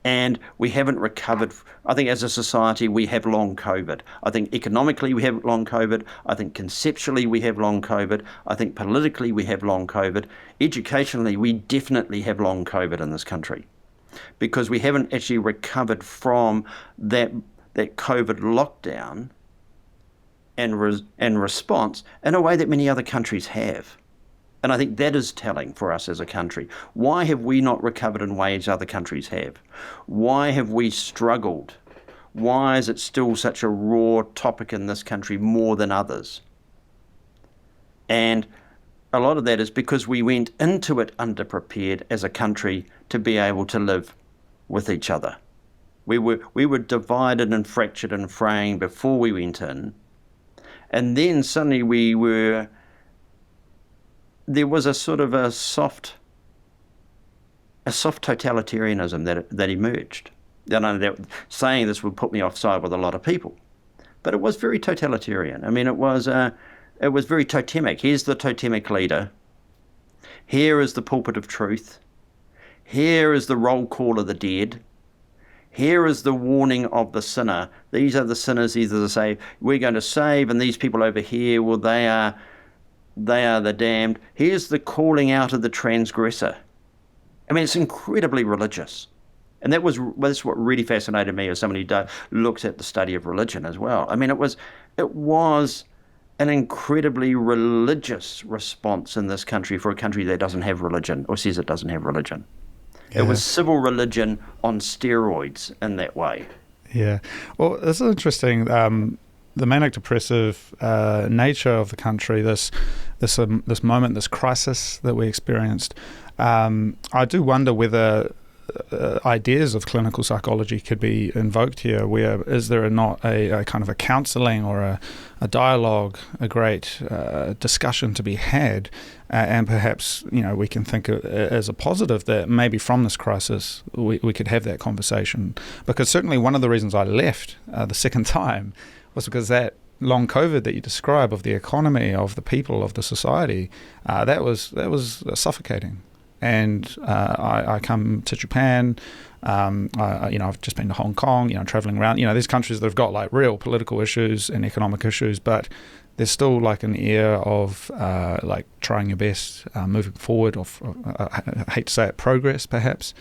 And we haven't recovered. I think as a society, we have long COVID. I think economically we have long COVID. I think conceptually we have long COVID. I think politically we have long COVID. Educationally, we definitely have long COVID in this country, because we haven't actually recovered from that COVID lockdown and response in a way that many other countries have. And I think that is telling for us as a country. Why have we not recovered in ways other countries have? Why have we struggled? Why is it still such a raw topic in this country more than others? And a lot of that is because we went into it underprepared as a country to be able to live with each other. We were divided and fractured and fraying before we went in. And then suddenly there was a sort of a soft totalitarianism that emerged. And I know that saying this would put me offside with a lot of people, but it was very totalitarian. I mean, it was very totemic. Here's the totemic leader. Here is the pulpit of truth. Here is the roll call of the dead. Here is the warning of the sinner. These are the sinners, either to say, we're going to save, and these people over here, well, they are the damned. Here's the calling out of the transgressor. I mean, it's incredibly religious. And that's what really fascinated me as somebody who looks at the study of religion as well. I mean, it was an incredibly religious response in this country for a country that doesn't have religion, or says it doesn't have religion. Yeah. It was civil religion on steroids in that way. Yeah. Well, this is interesting. The manic depressive nature of the country, this moment, this crisis that we experienced. I do wonder whether ideas of clinical psychology could be invoked here, where is there not a kind of a counselling or a dialogue, a great discussion to be had, and perhaps we can think as a positive that maybe from this crisis we could have that conversation. Because certainly one of the reasons I left the second time was because that long COVID that you describe of the economy, of the people, of the society, that was suffocating. And I come to Japan. I've just been to Hong Kong. Traveling around. These countries that have got like real political issues and economic issues, but there's still like an air of like trying your best, moving forward. I hate to say it, progress perhaps.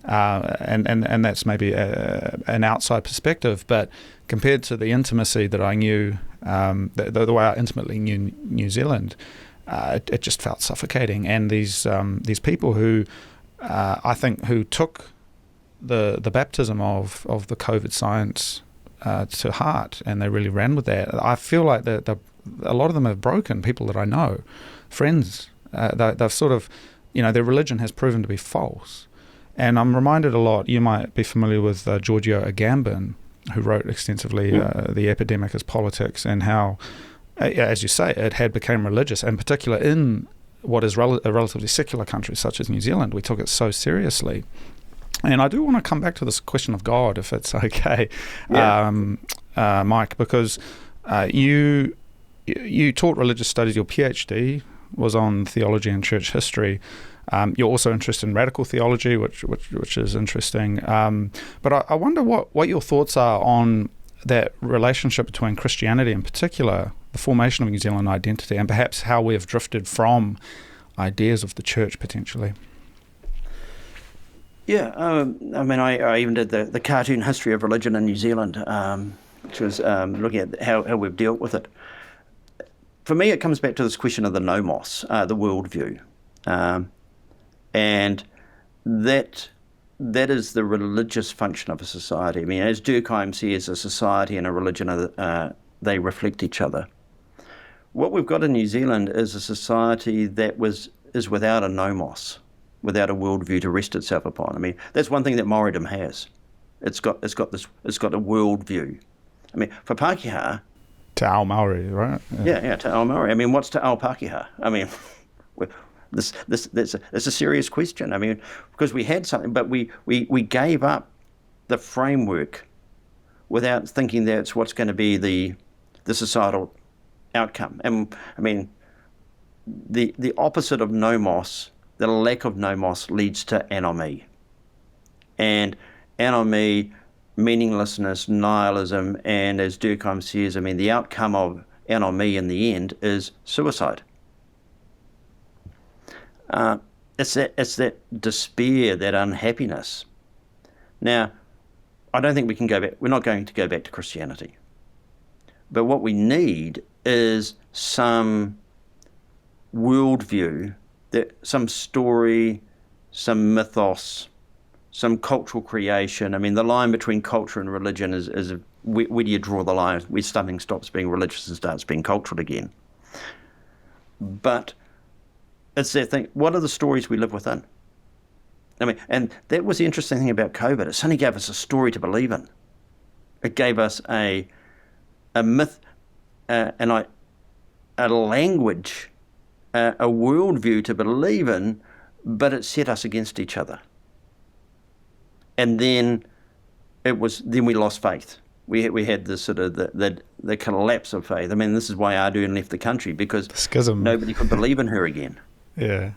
And that's maybe an outside perspective, but compared to the intimacy that I knew, the way I intimately knew New Zealand, it just felt suffocating. And these people who I think who took the baptism of the COVID science to heart, and they really ran with that. I feel like a lot of them have broken. People that I know, friends, they've sort of, their religion has proven to be false. And I'm reminded a lot, you might be familiar with Giorgio Agamben, who wrote extensively The Epidemic as Politics, and how, as you say, it had become religious, and particular in what is a relatively secular country such as New Zealand. We took it so seriously. And I do want to come back to this question of God, if it's okay, Mike, because you taught religious studies. Your PhD was on theology and church history. You're also interested in radical theology, which is interesting. But I wonder what your thoughts are on that relationship between Christianity in particular, the formation of New Zealand identity, and perhaps how we have drifted from ideas of the church potentially. Yeah, I even did the cartoon history of religion in New Zealand, which was looking at how we've dealt with it. For me, it comes back to this question of the nomos, the worldview. And that is the religious function of a society. I mean, as Durkheim says, a society and a religion, they reflect each other. What we've got in New Zealand is a society that is without a nomos, without a worldview to rest itself upon. I mean, that's one thing that Māoridom has. It's got a worldview. I mean, for Pākehā, Te Ao Māori, right? Yeah, Te Ao Māori. I mean, what's Te Ao Pākehā? I mean, that's a serious question. I mean, because we had something, but we gave up the framework without thinking that's what's going to be the societal outcome. And I mean, the opposite of nomos, the lack of nomos, leads to anomie. And anomie, meaninglessness, nihilism, and as Durkheim says, I mean, the outcome of anomie in the end is suicide. It's that despair, that unhappiness. Now, I don't think we can go back. We're not going to go back to Christianity. But what we need is some worldview, some story, some mythos, some cultural creation. I mean, the line between culture and religion is where do you draw the line? Where something stops being religious and starts being cultural again. But it's that thing, what are the stories we live within? I mean, and that was the interesting thing about COVID. It suddenly gave us a story to believe in. It gave us a myth, a language, a worldview to believe in, but it set us against each other. And then we lost faith. We had this sort of the collapse of faith. I mean, this is why Ardern left the country, because the schism. Nobody could believe in her again. Yeah.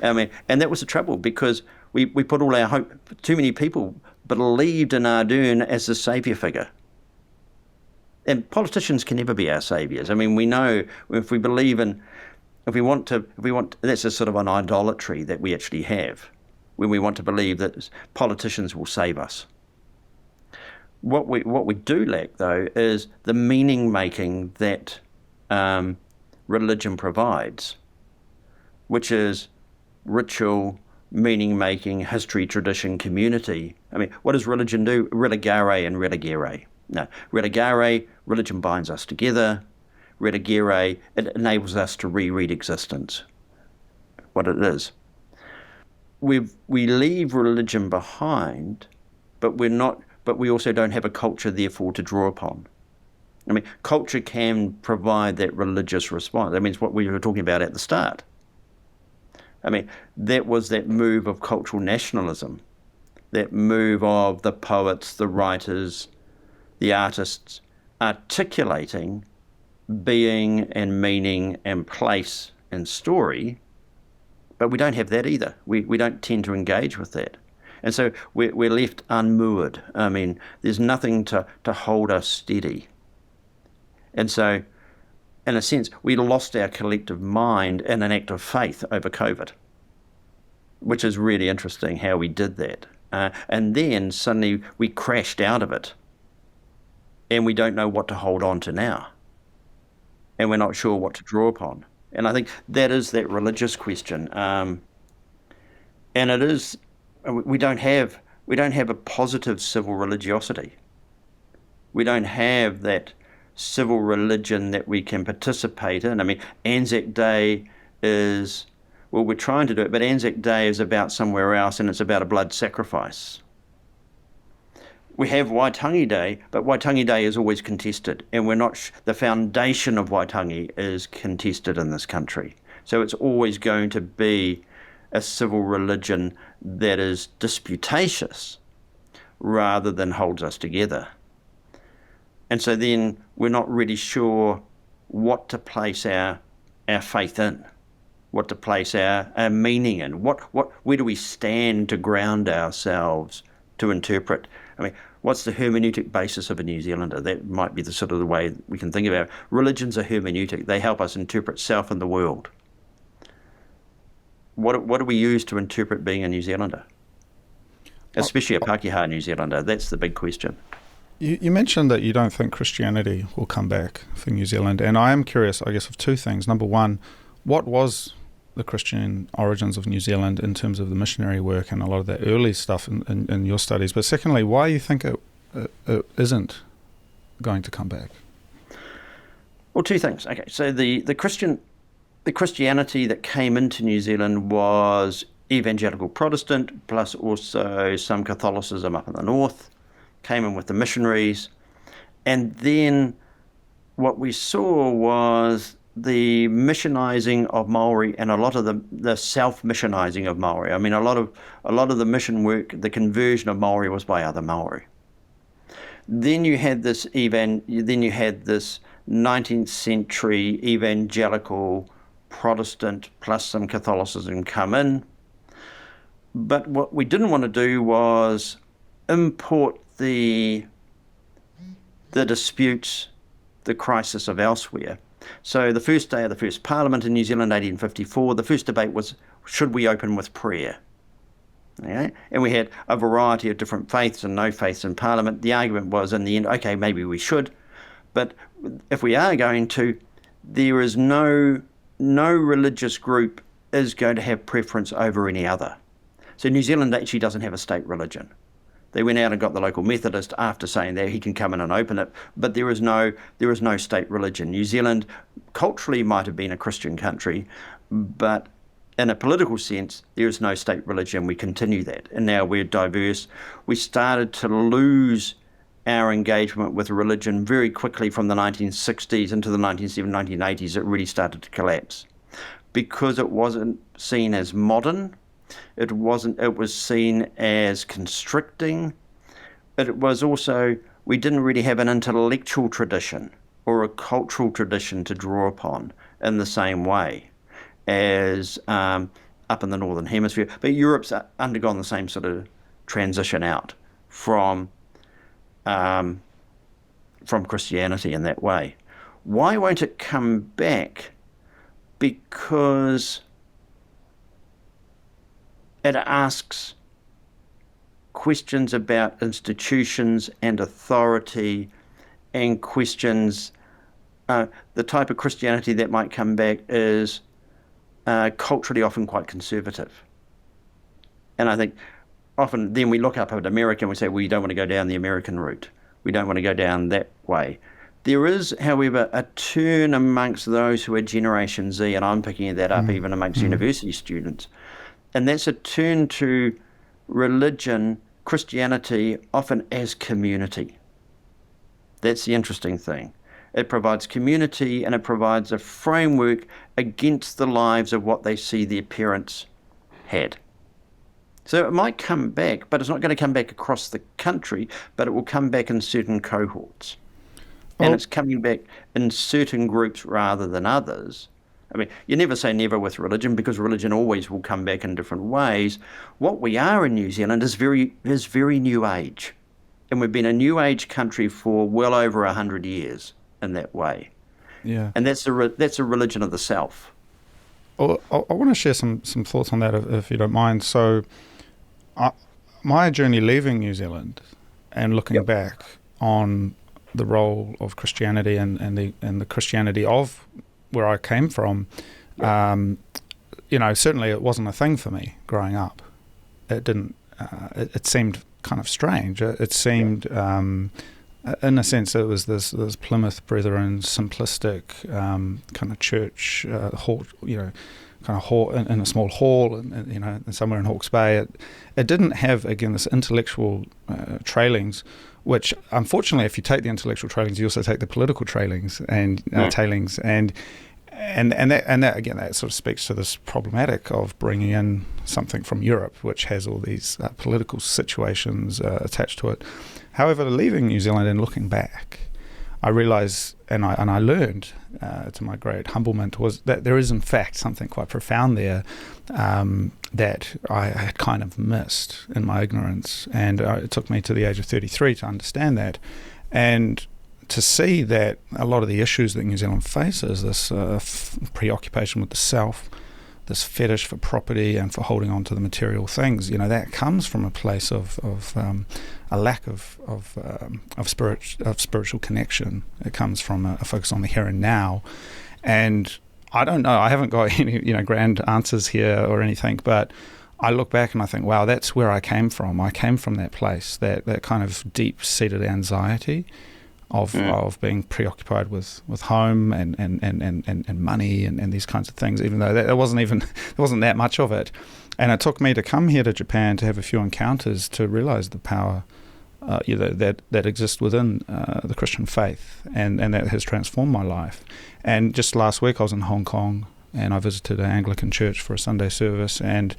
I mean, and that was the trouble, because we put all our hope. Too many people believed in Ardern as the saviour figure. And politicians can never be our saviours. I mean, we know if we want, that's a sort of an idolatry that we actually have, when we want to believe that politicians will save us. What we do lack, though, is the meaning making that religion provides, which is ritual, meaning making, history, tradition, community. I mean, what does religion do? Religare and religere. No, religare, religion binds us together. Religere, it enables us to reread existence, what it is. we leave religion behind, but we also don't have a culture, therefore, to draw upon. I mean, culture can provide that religious response. I mean, it's what we were talking about at the start. I mean, that was that move of cultural nationalism, that move of the poets, the writers, the artists articulating being and meaning and place and story, but we don't have that either. We don't tend to engage with that. And so we're left unmoored. I mean, there's nothing to hold us steady. And so, in a sense, we lost our collective mind in an act of faith over COVID, which is really interesting how we did that. And then suddenly we crashed out of it, and we don't know what to hold on to now. And we're not sure what to draw upon. And I think that is that religious question. And it is, we don't have a positive civil religiosity. We don't have that civil religion that we can participate in. I mean, Anzac Day is, well, we're trying to do it, but Anzac Day is about somewhere else, and it's about a blood sacrifice. We have Waitangi Day, but Waitangi Day is always contested, and we're not, the foundation of Waitangi is contested in this country. So it's always going to be a civil religion that is disputatious rather than holds us together. And so then we're not really sure what to place our faith in, what to place our meaning in, where do we stand to ground ourselves to interpret. I mean, what's the hermeneutic basis of a New Zealander? That might be the sort of the way we can think about it. Religions are hermeneutic. They help us interpret self and the world. What do we use to interpret being a New Zealander? Especially a Pākehā New Zealander. That's the big question. You mentioned that you don't think Christianity will come back for New Zealand, and I am curious, I guess, of two things. Number one, what was the Christian origins of New Zealand in terms of the missionary work and a lot of that early stuff in your studies? But secondly, why you think it isn't going to come back? Well, two things. Okay, so the Christianity that came into New Zealand was evangelical Protestant, plus also some Catholicism up in the north. Came in with the missionaries, and then what we saw was the missionizing of Maori and a lot of the self-missionizing of Maori. I mean, a lot of the mission work, the conversion of Maori was by other Maori. Then you had this 19th century evangelical Protestant plus some Catholicism come in. But what we didn't want to do was import the disputes, the crisis of elsewhere. So the first day of the first Parliament in New Zealand, 1854, the first debate was, should we open with prayer? Okay? And we had a variety of different faiths and no faiths in Parliament. The argument was, in the end, okay, maybe we should, but if we are going to, there is no religious group is going to have preference over any other. So New Zealand actually doesn't have a state religion. They went out and got the local Methodist after saying that he can come in and open it, but there is no state religion. New Zealand culturally might have been a Christian country, but in a political sense, there is no state religion. We continue that, and now we're diverse. We started to lose our engagement with religion very quickly from the 1960s into the 1970s, 1980s. It really started to collapse because it wasn't seen as modern. It was seen as constricting. It was also, we didn't really have an intellectual tradition or a cultural tradition to draw upon in the same way as up in the Northern Hemisphere. But Europe's undergone the same sort of transition out from Christianity in that way. Why won't it come back? Because it asks questions about institutions and authority and questions. The type of Christianity that might come back is culturally often quite conservative. And I think often then we look up at America and we say, well, you don't want to go down the American route. We don't want to go down that way. There is, however, a turn amongst those who are Generation Z, and I'm picking that up even amongst university students, And that's a turn to religion, Christianity, often as community. That's the interesting thing. It provides community and it provides a framework against the lives of what they see their parents had. So it might come back, but it's not going to come back across the country, but it will come back in certain cohorts. And it's coming back in certain groups rather than others. I mean, you never say never with religion, because religion always will come back in different ways. What we are in New Zealand is very New Age. And we've been a New Age country for well over 100 years in that way. Yeah. And that's a religion of the self. Well, I want to share some thoughts on that, if you don't mind. So my journey leaving New Zealand and looking back on the role of Christianity and the Christianity of where I came from, certainly it wasn't a thing for me growing up. It didn't. It seemed kind of strange. It seemed, in a sense, it was this Plymouth Brethren simplistic kind of church hall, kind of hall in a small hall, and somewhere in Hawke's Bay. It didn't have, again, this intellectual trailings, which unfortunately, if you take the intellectual trailings, you also take the political trailings and tailings, and that again, that sort of speaks to this problematic of bringing in something from Europe, which has all these political situations attached to it. However, leaving New Zealand and looking back, I realised, and I learned, to my great humblement, was that there is in fact something quite profound there that I had kind of missed in my ignorance, and it took me to the age of 33 to understand that, and to see that a lot of the issues that New Zealand faces, this preoccupation with the self, this fetish for property and for holding on to the material things, that comes from a place of a lack of spiritual connection. It comes from a focus on the here and now, and I don't know. I haven't got any grand answers here or anything, but I look back and I think, wow, that's where I came from. I came from that place, that kind of deep-seated anxiety of being preoccupied with home and money and these kinds of things, even though there wasn't that much of it. And it took me to come here to Japan to have a few encounters to realize the power that exists within the Christian faith, and that has transformed my life. And just last week I was in Hong Kong and I visited an Anglican church for a Sunday service, and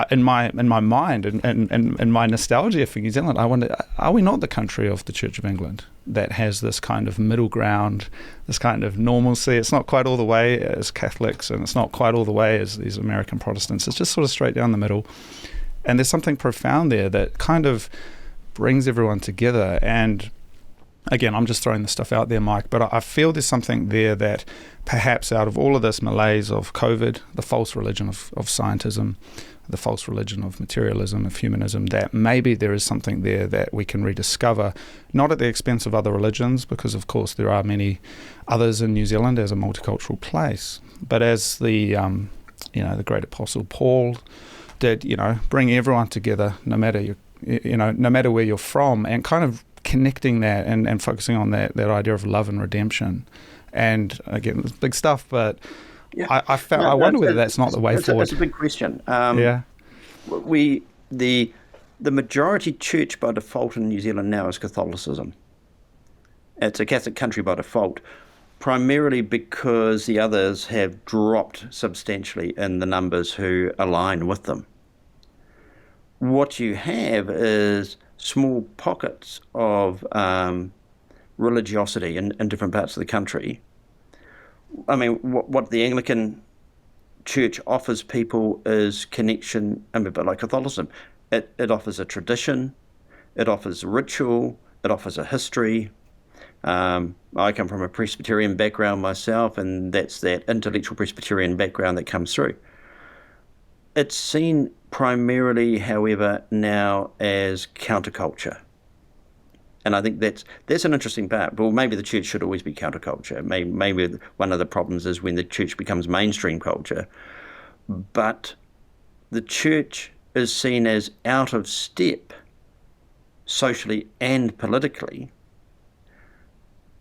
in my mind and in my nostalgia for New Zealand, I wonder, are we not the country of the Church of England that has this kind of middle ground, this kind of normalcy? It's not quite all the way as Catholics, and it's not quite all the way as these American Protestants. It's just sort of straight down the middle. And there's something profound there that kind of brings everyone together. And again, I'm just throwing this stuff out there, Mike, but I feel there's something there that perhaps out of all of this malaise of COVID, the false religion of scientism, the false religion of materialism, of humanism, that maybe there is something there that we can rediscover, not at the expense of other religions, because of course there are many others in New Zealand as a multicultural place, but as the great apostle Paul did, bring everyone together, no matter where you're from, and kind of connecting that and focusing on that idea of love and redemption. And again, it's big stuff, but yeah. I wonder whether that's not the way forward. That's a big question. Yeah. The majority church by default in New Zealand now is Catholicism. It's a Catholic country by default, primarily because the others have dropped substantially in the numbers who align with them. What you have is small pockets of religiosity in different parts of the country. I mean, what the Anglican Church offers people is connection, a bit like Catholicism. It offers a tradition, it offers a ritual, it offers a history. I come from a Presbyterian background myself, and that's that intellectual Presbyterian background that comes through. It's seen primarily, however, now as counterculture. And I think that's an interesting part. Well, maybe the church should always be counterculture. Maybe one of the problems is when the church becomes mainstream culture. But the church is seen as out of step socially and politically,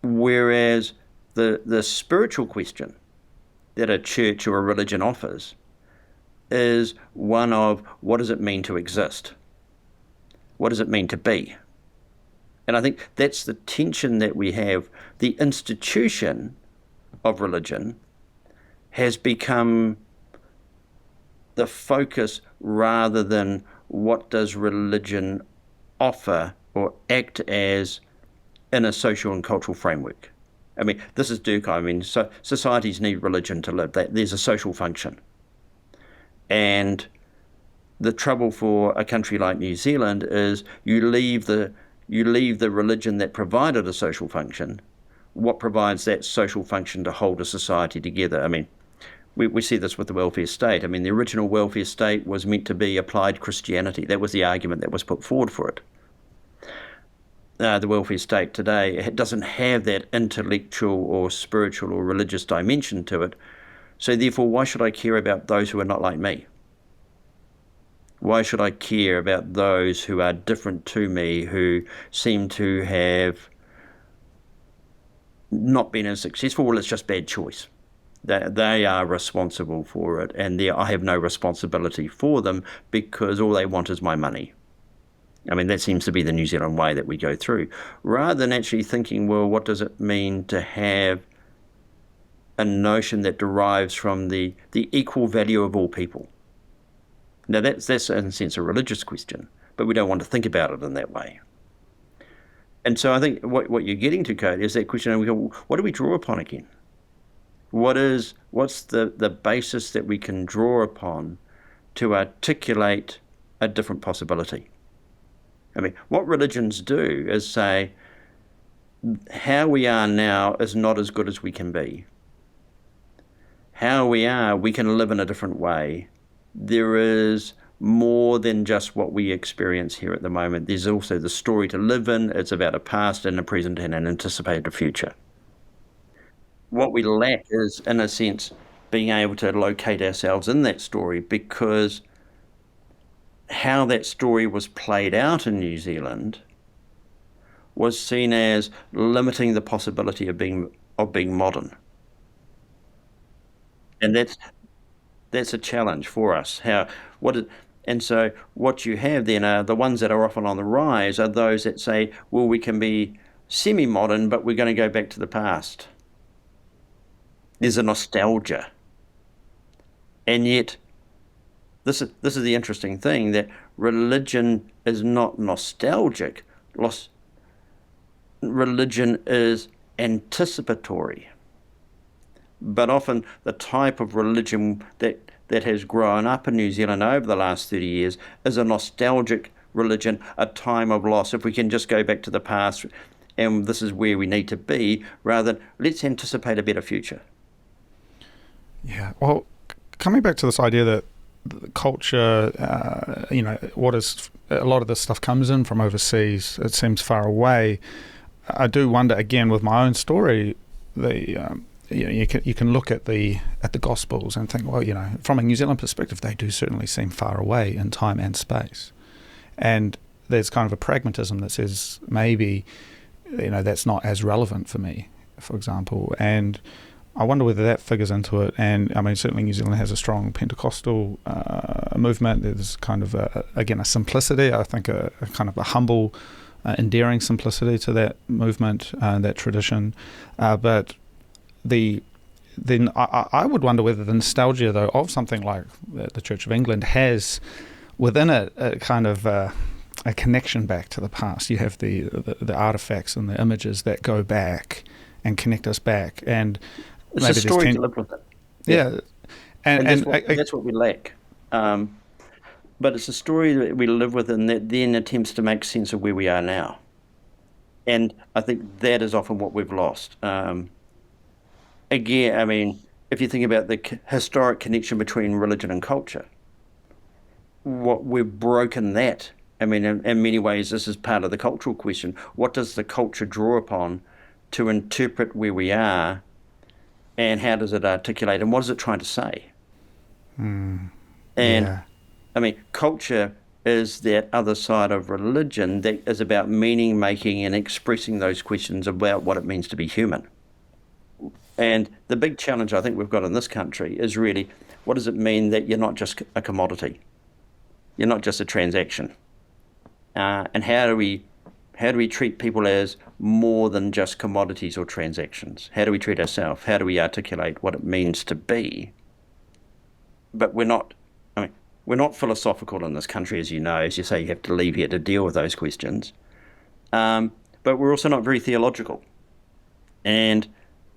whereas the spiritual question that a church or a religion offers is one of what does it mean to exist? What does it mean to be? And I think that's the tension that we have. The institution of religion has become the focus rather than what does religion offer or act as in a social and cultural framework. I mean, this is Durkheim. I mean, so societies need religion to live. There's a social function. And the trouble for a country like New Zealand is you leave the religion that provided a social function. What provides that social function to hold a society together? I mean, we see this with the welfare state. I mean, the original welfare state was meant to be applied Christianity. That was the argument that was put forward for it. The welfare state today, it doesn't have that intellectual or spiritual or religious dimension to it. So therefore, why should I care about those who are not like me? Why should I care about those who are different to me, who seem to have not been as successful? Well, it's just bad choice. They are responsible for it, and I have no responsibility for them because all they want is my money. I mean, that seems to be the New Zealand way that we go through, rather than actually thinking, well, what does it mean to have a notion that derives from the equal value of all people? Now, that's in a sense a religious question, but we don't want to think about it in that way. And so I think what you're getting to, Cody, is that question, and we go, what do we draw upon again? What's the basis that we can draw upon to articulate a different possibility? I mean, what religions do is say, how we are now is not as good as we can be. How we are, we can live in a different way. There is more than just what we experience here at the moment. There's also the story to live in. It's about a past and a present and an anticipated future. What we lack is, in a sense, being able to locate ourselves in that story, because how that story was played out in New Zealand was seen as limiting the possibility of being modern. And that's a challenge for us. And so what you have then are the ones that are often on the rise are those that say, well, we can be semi-modern, but we're going to go back to the past. There's a nostalgia. And yet, this is the interesting thing, that religion is not nostalgic. Religion is anticipatory. But often the type of religion that has grown up in New Zealand over the last 30 years is a nostalgic religion, a time of loss. If we can just go back to the past and this is where we need to be, rather than let's anticipate a better future. Yeah, well, coming back to this idea that culture, what is a lot of this stuff comes in from overseas. It seems far away. I do wonder again with my own story. You can look at the Gospels and think, well, from a New Zealand perspective, they do certainly seem far away in time and space, and there's kind of a pragmatism that says maybe that's not as relevant for me, for example, and I wonder whether that figures into it. And I mean, certainly New Zealand has a strong Pentecostal movement. There's kind of a simplicity, I think a kind of a humble, endearing simplicity to that movement, that tradition. But then I would wonder whether the nostalgia, though, of something like the Church of England has within it a kind of a connection back to the past. You have the artifacts and the images that go back and connect us back, and it's maybe a story to live with it. Yeah. And that's what we lack. But it's a story that we live with, and that then attempts to make sense of where we are now. And I think that is often what we've lost. Again, I mean, if you think about the historic connection between religion and culture, we've broken that. I mean, in many ways, this is part of the cultural question. What does the culture draw upon to interpret where we are, and how does it articulate, and what is it trying to say? I mean, culture is that other side of religion that is about meaning making and expressing those questions about what it means to be human. And the big challenge I think we've got in this country is really, what does it mean that you're not just a commodity? You're not just a transaction. And how do we treat people as more than just commodities or transactions? How do we treat ourselves? How do we articulate what it means to be? But we're not philosophical in this country, as you know. As you say, you have to leave here to deal with those questions. But we're also not very theological. And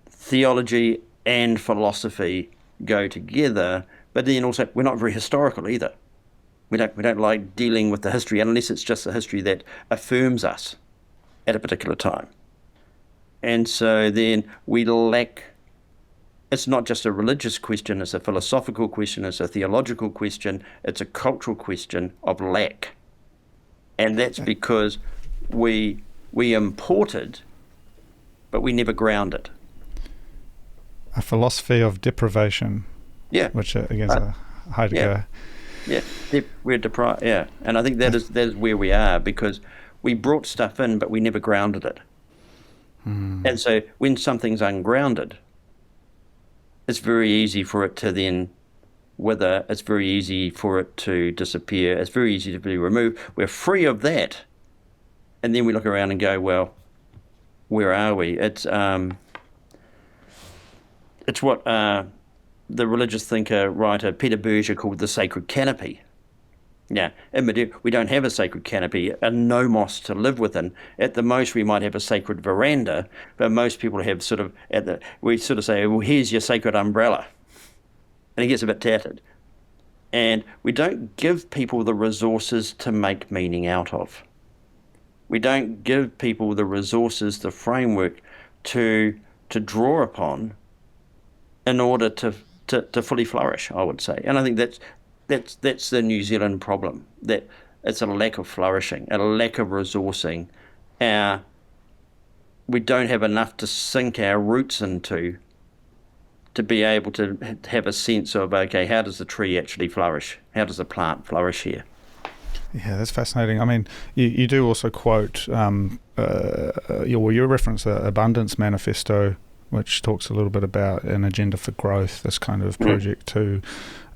theology and philosophy go together, but then also we're not very historical either. We don't like dealing with the history unless it's just a history that affirms us at a particular time. And so then we lack. It's not just a religious question, it's a philosophical question, it's a theological question, it's a cultural question of lack. And that's because we imported, but we never grounded. A philosophy of deprivation. Yeah. Which, again, is a Heidegger. Yeah, we're deprived. Yeah, and I think that is where we are, because we brought stuff in, but we never grounded it. And so when something's ungrounded, it's very easy for it to then wither. It's very easy for it to disappear. It's very easy to be removed. We're free of that, and then we look around and go, well, where are we? It's what the religious writer Peter Berger called the sacred canopy. Yeah, in Madeira, we don't have a sacred canopy, a nomos to live within. At the most, we might have a sacred veranda, but most people have we sort of say, well, here's your sacred umbrella. And it gets a bit tattered. And we don't give people the resources to make meaning out of. We don't give people the resources, the framework to draw upon in order to fully flourish, I would say. And I think that's the New Zealand problem, that it's a lack of flourishing, a lack of resourcing. We don't have enough to sink our roots into to be able to have a sense of, okay, how does the tree actually flourish? How does the plant flourish here? Yeah, that's fascinating. I mean, you do also quote, you reference the Abundance Manifesto, which talks a little bit about an agenda for growth, this kind of project to,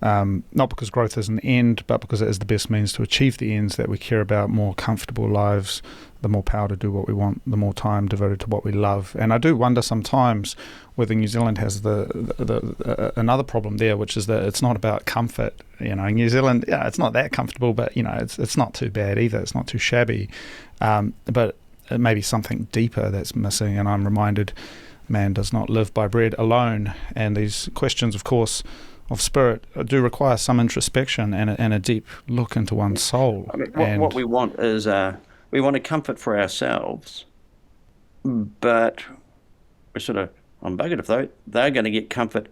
not because growth is an end, but because it is the best means to achieve the ends that we care about, more comfortable lives, the more power to do what we want, the more time devoted to what we love. And I do wonder sometimes whether New Zealand has another problem there, which is that it's not about comfort. New Zealand, it's not that comfortable, but it's not too bad either. It's not too shabby, but it may be something deeper that's missing. And I'm reminded, man does not live by bread alone. And these questions, of course, of spirit do require some introspection and a deep look into one's soul. I mean, what we want is we want a comfort for ourselves, but we're sort of, I'm buggered if they're going to get comfort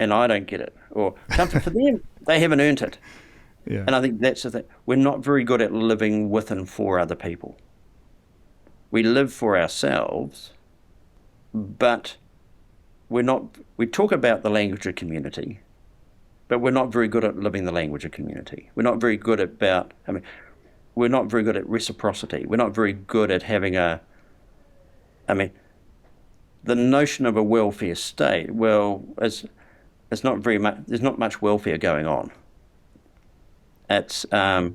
and I don't get it, or comfort for them, they haven't earned it. Yeah. And I think that's the thing. We're not very good at living with and for other people. We live for ourselves, but we talk about the language of community, but we're not very good at living the language of community. We're not very good we're not very good at reciprocity. We're not very good at having the notion of a welfare state, it's not very much, there's not much welfare going on. It's a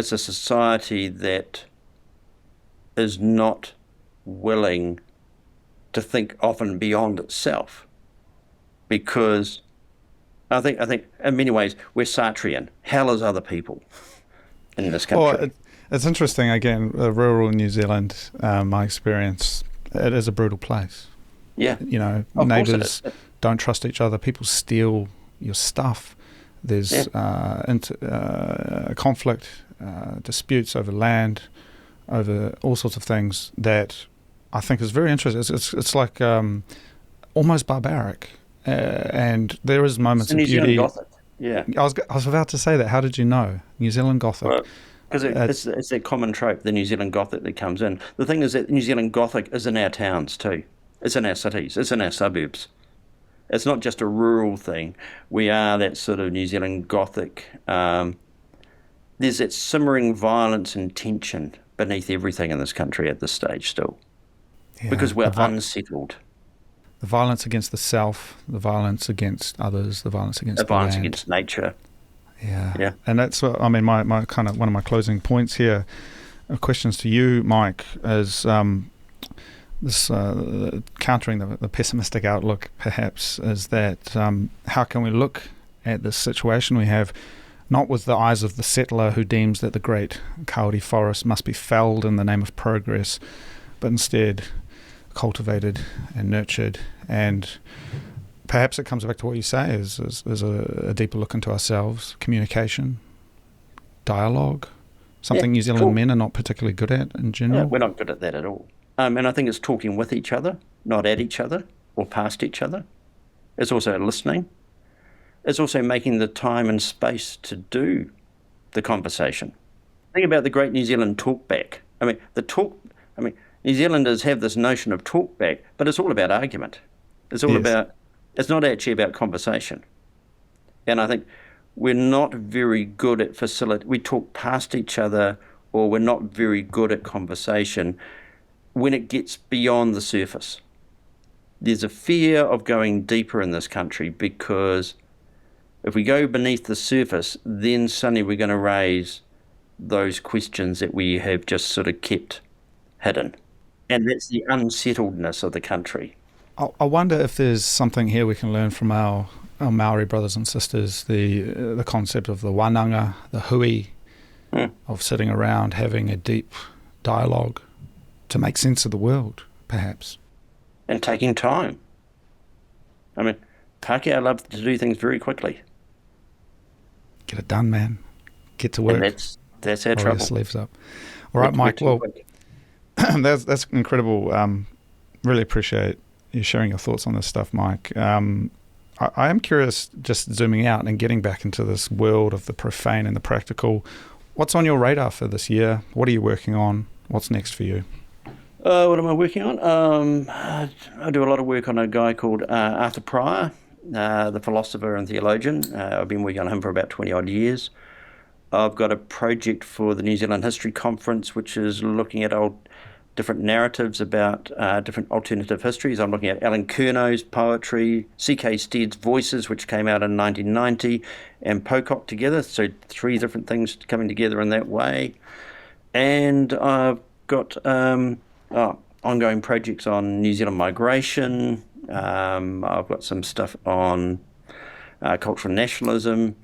society that is not willing to think often beyond itself, because I think in many ways we're Sartrean. Hell is other people in this country. Well, it's interesting, again, rural New Zealand, my experience, it is a brutal place. Yeah. Neighbours don't trust each other. People steal your stuff. There's conflict, disputes over land, over all sorts of things that I think is very interesting. It's like almost barbaric. And there is moments of beauty. New Zealand Gothic. Yeah. I was about to say that. How did you know? New Zealand Gothic. Because it's that common trope, the New Zealand Gothic that comes in. The thing is that New Zealand Gothic is in our towns too. It's in our cities. It's in our suburbs. It's not just a rural thing. We are that sort of New Zealand Gothic. There's that simmering violence and tension beneath everything in this country at this stage still. Yeah, because we're unsettled. the violence against the self, the violence against others, the violence against The violence land. against nature. Yeah. And that's what, I mean, my kind of one of my closing points here, questions to you, Mike, is this countering the pessimistic outlook, perhaps, is that how can we look at this situation we have, not with the eyes of the settler who deems that the great kauri forest must be felled in the name of progress, but instead cultivated and nurtured. And perhaps it comes back to what you say, is a deeper look into ourselves, communication, dialogue, something New Zealand men are not particularly good at in general. Yeah, we're not good at that at all. And I think it's talking with each other, not at each other or past each other. It's also listening. It's also making the time and space to do the conversation. Think about the great New Zealand talkback. New Zealanders have this notion of talkback, but it's all about argument. It's all about, it's not actually about conversation. And I think we're not very good at we talk past each other, or we're not very good at conversation when it gets beyond the surface. There's a fear of going deeper in this country, because if we go beneath the surface, then suddenly we're going to raise those questions that we have just sort of kept hidden. And that's the unsettledness of the country. I wonder if there's something here we can learn from our Maori brothers and sisters, the concept of the wānanga, the hui, of sitting around having a deep dialogue to make sense of the world, perhaps. And taking time. I mean, Pākehā love to do things very quickly. Get it done, man. Get to work. And that's our Roll trouble. your sleeves up. All right, Mike. Well, that's incredible. Really appreciate you sharing your thoughts on this stuff, Mike. I am curious, just zooming out and getting back into this world of the profane and the practical. What's on your radar for this year? What are you working on? What's next for you? What am I working on? I do a lot of work on a guy called Arthur Pryor, the philosopher and theologian. I've been working on him for about 20 odd years. I've got a project for the New Zealand History Conference, which is looking at different narratives about different alternative histories. I'm looking at Alan Kernow's poetry, C.K. Stead's Voices, which came out in 1990, and Pocock together. So 3 different things coming together in that way. And I've got ongoing projects on New Zealand migration. I've got some stuff on cultural nationalism.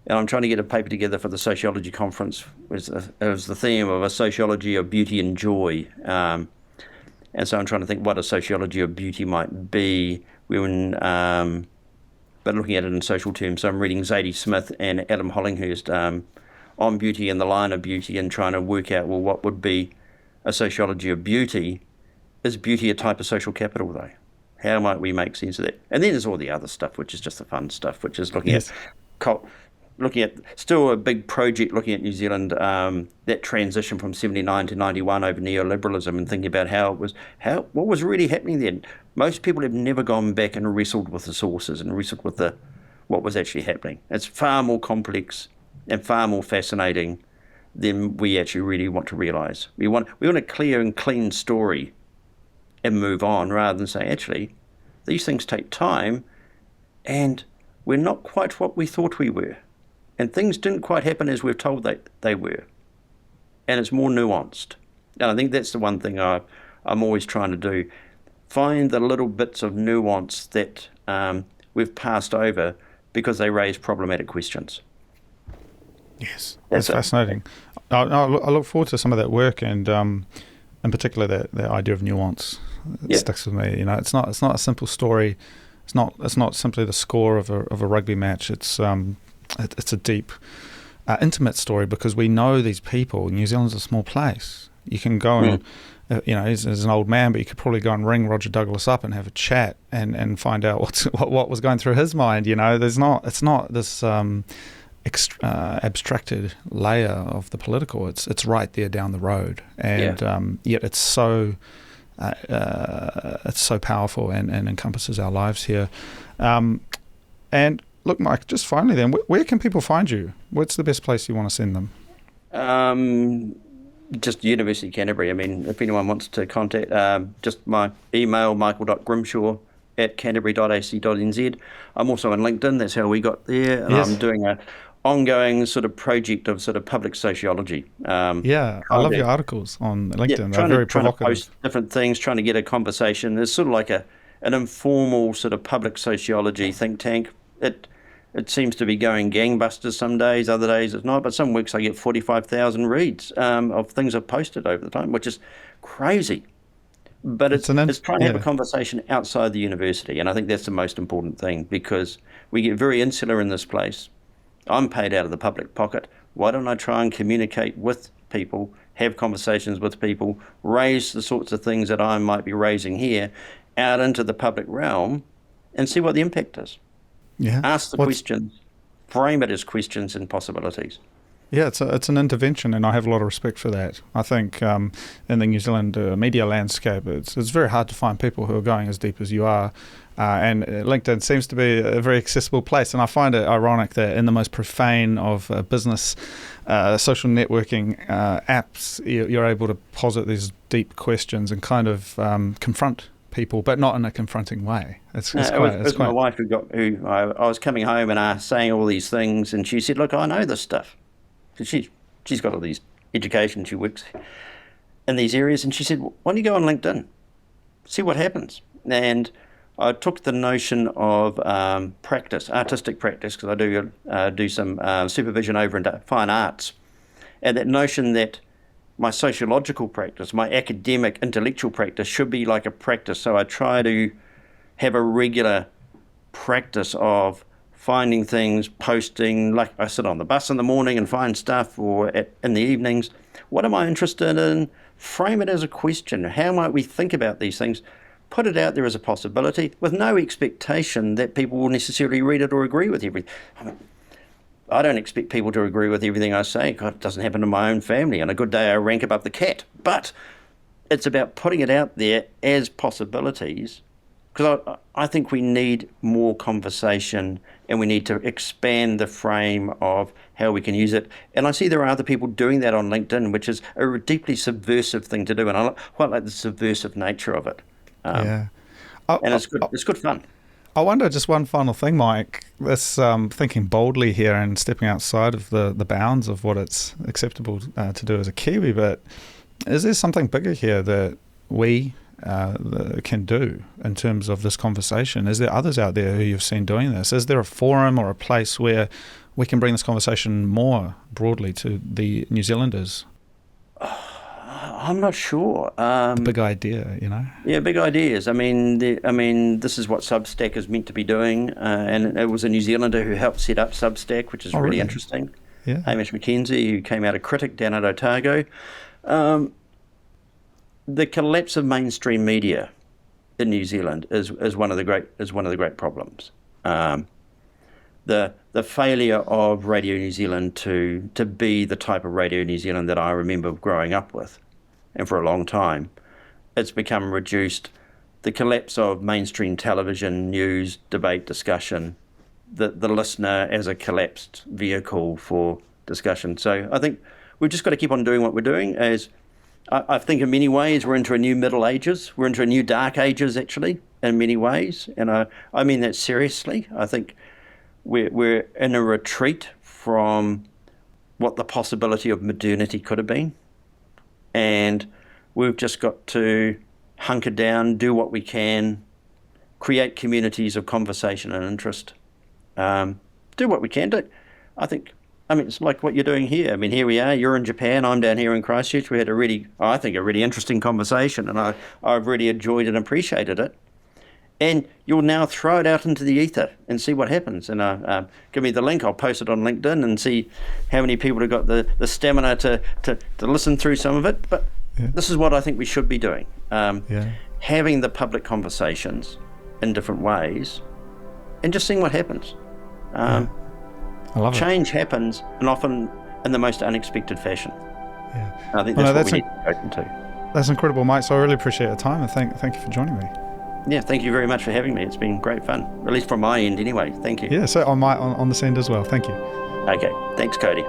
And I'm trying to get a paper together for the Sociology Conference. It was the theme of a sociology of beauty and joy. And so I'm trying to think what a sociology of beauty might be, but looking at it in social terms. So I'm reading Zadie Smith and Adam Hollinghurst on beauty and the line of beauty, and trying to work out, well, what would be a sociology of beauty? Is beauty a type of social capital, though? How might we make sense of that? And then there's all the other stuff, which is just the fun stuff, which is looking at still a big project looking at New Zealand, that transition from 79 to 91 over neoliberalism, and thinking about what was really happening then. Most people have never gone back and wrestled with the sources and wrestled with what was actually happening. It's far more complex and far more fascinating than we actually really want to realise. We want a clear and clean story and move on, rather than say, actually, these things take time and we're not quite what we thought we were. And things didn't quite happen as we're told they were. And it's more nuanced. And I think that's the one thing I'm always trying to do. Find the little bits of nuance that we've passed over because they raise problematic questions. Yes, that's fascinating. I look forward to some of that work, and in particular that idea of nuance. It sticks with me. It's not a simple story. It's not simply the score of a rugby match. It's a deep, intimate story, because we know these people. New Zealand's a small place. You can go and, he's an old man, but you could probably go and ring Roger Douglas up and have a chat and find out what was going through his mind. It's not this abstracted layer of the political. It's right there down the road, and yet it's so powerful and encompasses our lives here. And look, Mike, just finally then, where can people find you? What's the best place you want to send them? Just University of Canterbury. I mean, if anyone wants to contact, just my email, michael.grimshaw at canterbury.ac.nz. I'm also on LinkedIn. That's how we got there. And Yes. I'm doing a ongoing sort of project of sort of public sociology. Yeah, I love your articles on LinkedIn. They're very Trying to provocative. post different things, trying to get a conversation. There's sort of like an informal sort of public sociology think tank. It seems to be going gangbusters some days, other days it's not. But some weeks I get 45,000 reads of things I've posted over the time, which is crazy. But it's trying to have a conversation outside the university, and I think that's the most important thing, because we get very insular in this place. I'm paid out of the public pocket. Why don't I try and communicate with people, have conversations with people, raise the sorts of things that I might be raising here out into the public realm and see what the impact is. Yeah. Ask the questions, frame it as questions and possibilities. Yeah, it's an intervention, and I have a lot of respect for that. I think in the New Zealand media landscape, it's very hard to find people who are going as deep as you are, and LinkedIn seems to be a very accessible place. And I find it ironic that in the most profane of business social networking apps, you're able to posit these deep questions and kind of confront people, but not in a confronting way. It was my wife who I was coming home and saying all these things, and she said, "Look, I know this stuff." She's got all these education, she works in these areas, and she said, "Why don't you go on LinkedIn, see what happens?" And I took the notion of artistic practice, because I do some supervision over into fine arts, and that notion that my sociological practice, my academic intellectual practice should be like a practice. So I try to have a regular practice of finding things, posting, like I sit on the bus in the morning and find stuff, or in the evenings. What am I interested in? Frame it as a question. How might we think about these things? Put it out there as a possibility with no expectation that people will necessarily read it or agree with everything. I don't expect people to agree with everything I say. God, it doesn't happen in my own family. On a good day, I rank above the cat. But it's about putting it out there as possibilities, because I think we need more conversation, and we need to expand the frame of how we can use it. And I see there are other people doing that on LinkedIn, which is a deeply subversive thing to do, and I quite like the subversive nature of it. And it's good fun. I wonder, just one final thing, Mike, this thinking boldly here and stepping outside of the bounds of what it's acceptable to do as a Kiwi, but is there something bigger here that we can do in terms of this conversation? Is there others out there who you've seen doing this? Is there a forum or a place where we can bring this conversation more broadly to the New Zealanders? I'm not sure. Big idea, you know? Yeah, big ideas. I mean, this is what Substack is meant to be doing, and it was a New Zealander who helped set up Substack, which is really interesting. Yeah. Hamish McKenzie, who came out a critic down at Otago. The collapse of mainstream media in New Zealand is one of the great problems. The failure of Radio New Zealand to be the type of Radio New Zealand that I remember growing up with, and for a long time, it's become reduced. The collapse of mainstream television, news, debate, discussion, the listener as a collapsed vehicle for discussion. So I think we've just got to keep on doing what we're doing. As I think in many ways we're into a new Middle Ages. We're into a new Dark Ages, actually, in many ways. And I mean that seriously. I think we're in a retreat from what the possibility of modernity could have been. And we've just got to hunker down, do what we can, create communities of conversation and interest. Do what we can do. I mean, it's like what you're doing here. I mean, here we are. You're in Japan. I'm down here in Christchurch. We had a really interesting conversation, and I've really enjoyed and appreciated it. And you'll now throw it out into the ether and see what happens. And give me the link. I'll post it on LinkedIn and see how many people have got the stamina to listen through some of it. But this is what I think we should be doing. Having the public conversations in different ways and just seeing what happens. I love Change happens, and often in the most unexpected fashion. Yeah. I think that's what we need to be open to. That's incredible, Mike. So I really appreciate your time, and thank you for joining me. Yeah, thank you very much for having me. It's been great fun, at least from my end anyway. Thank you. Yeah, so on this end as well. Thank you. Okay, thanks, Cody.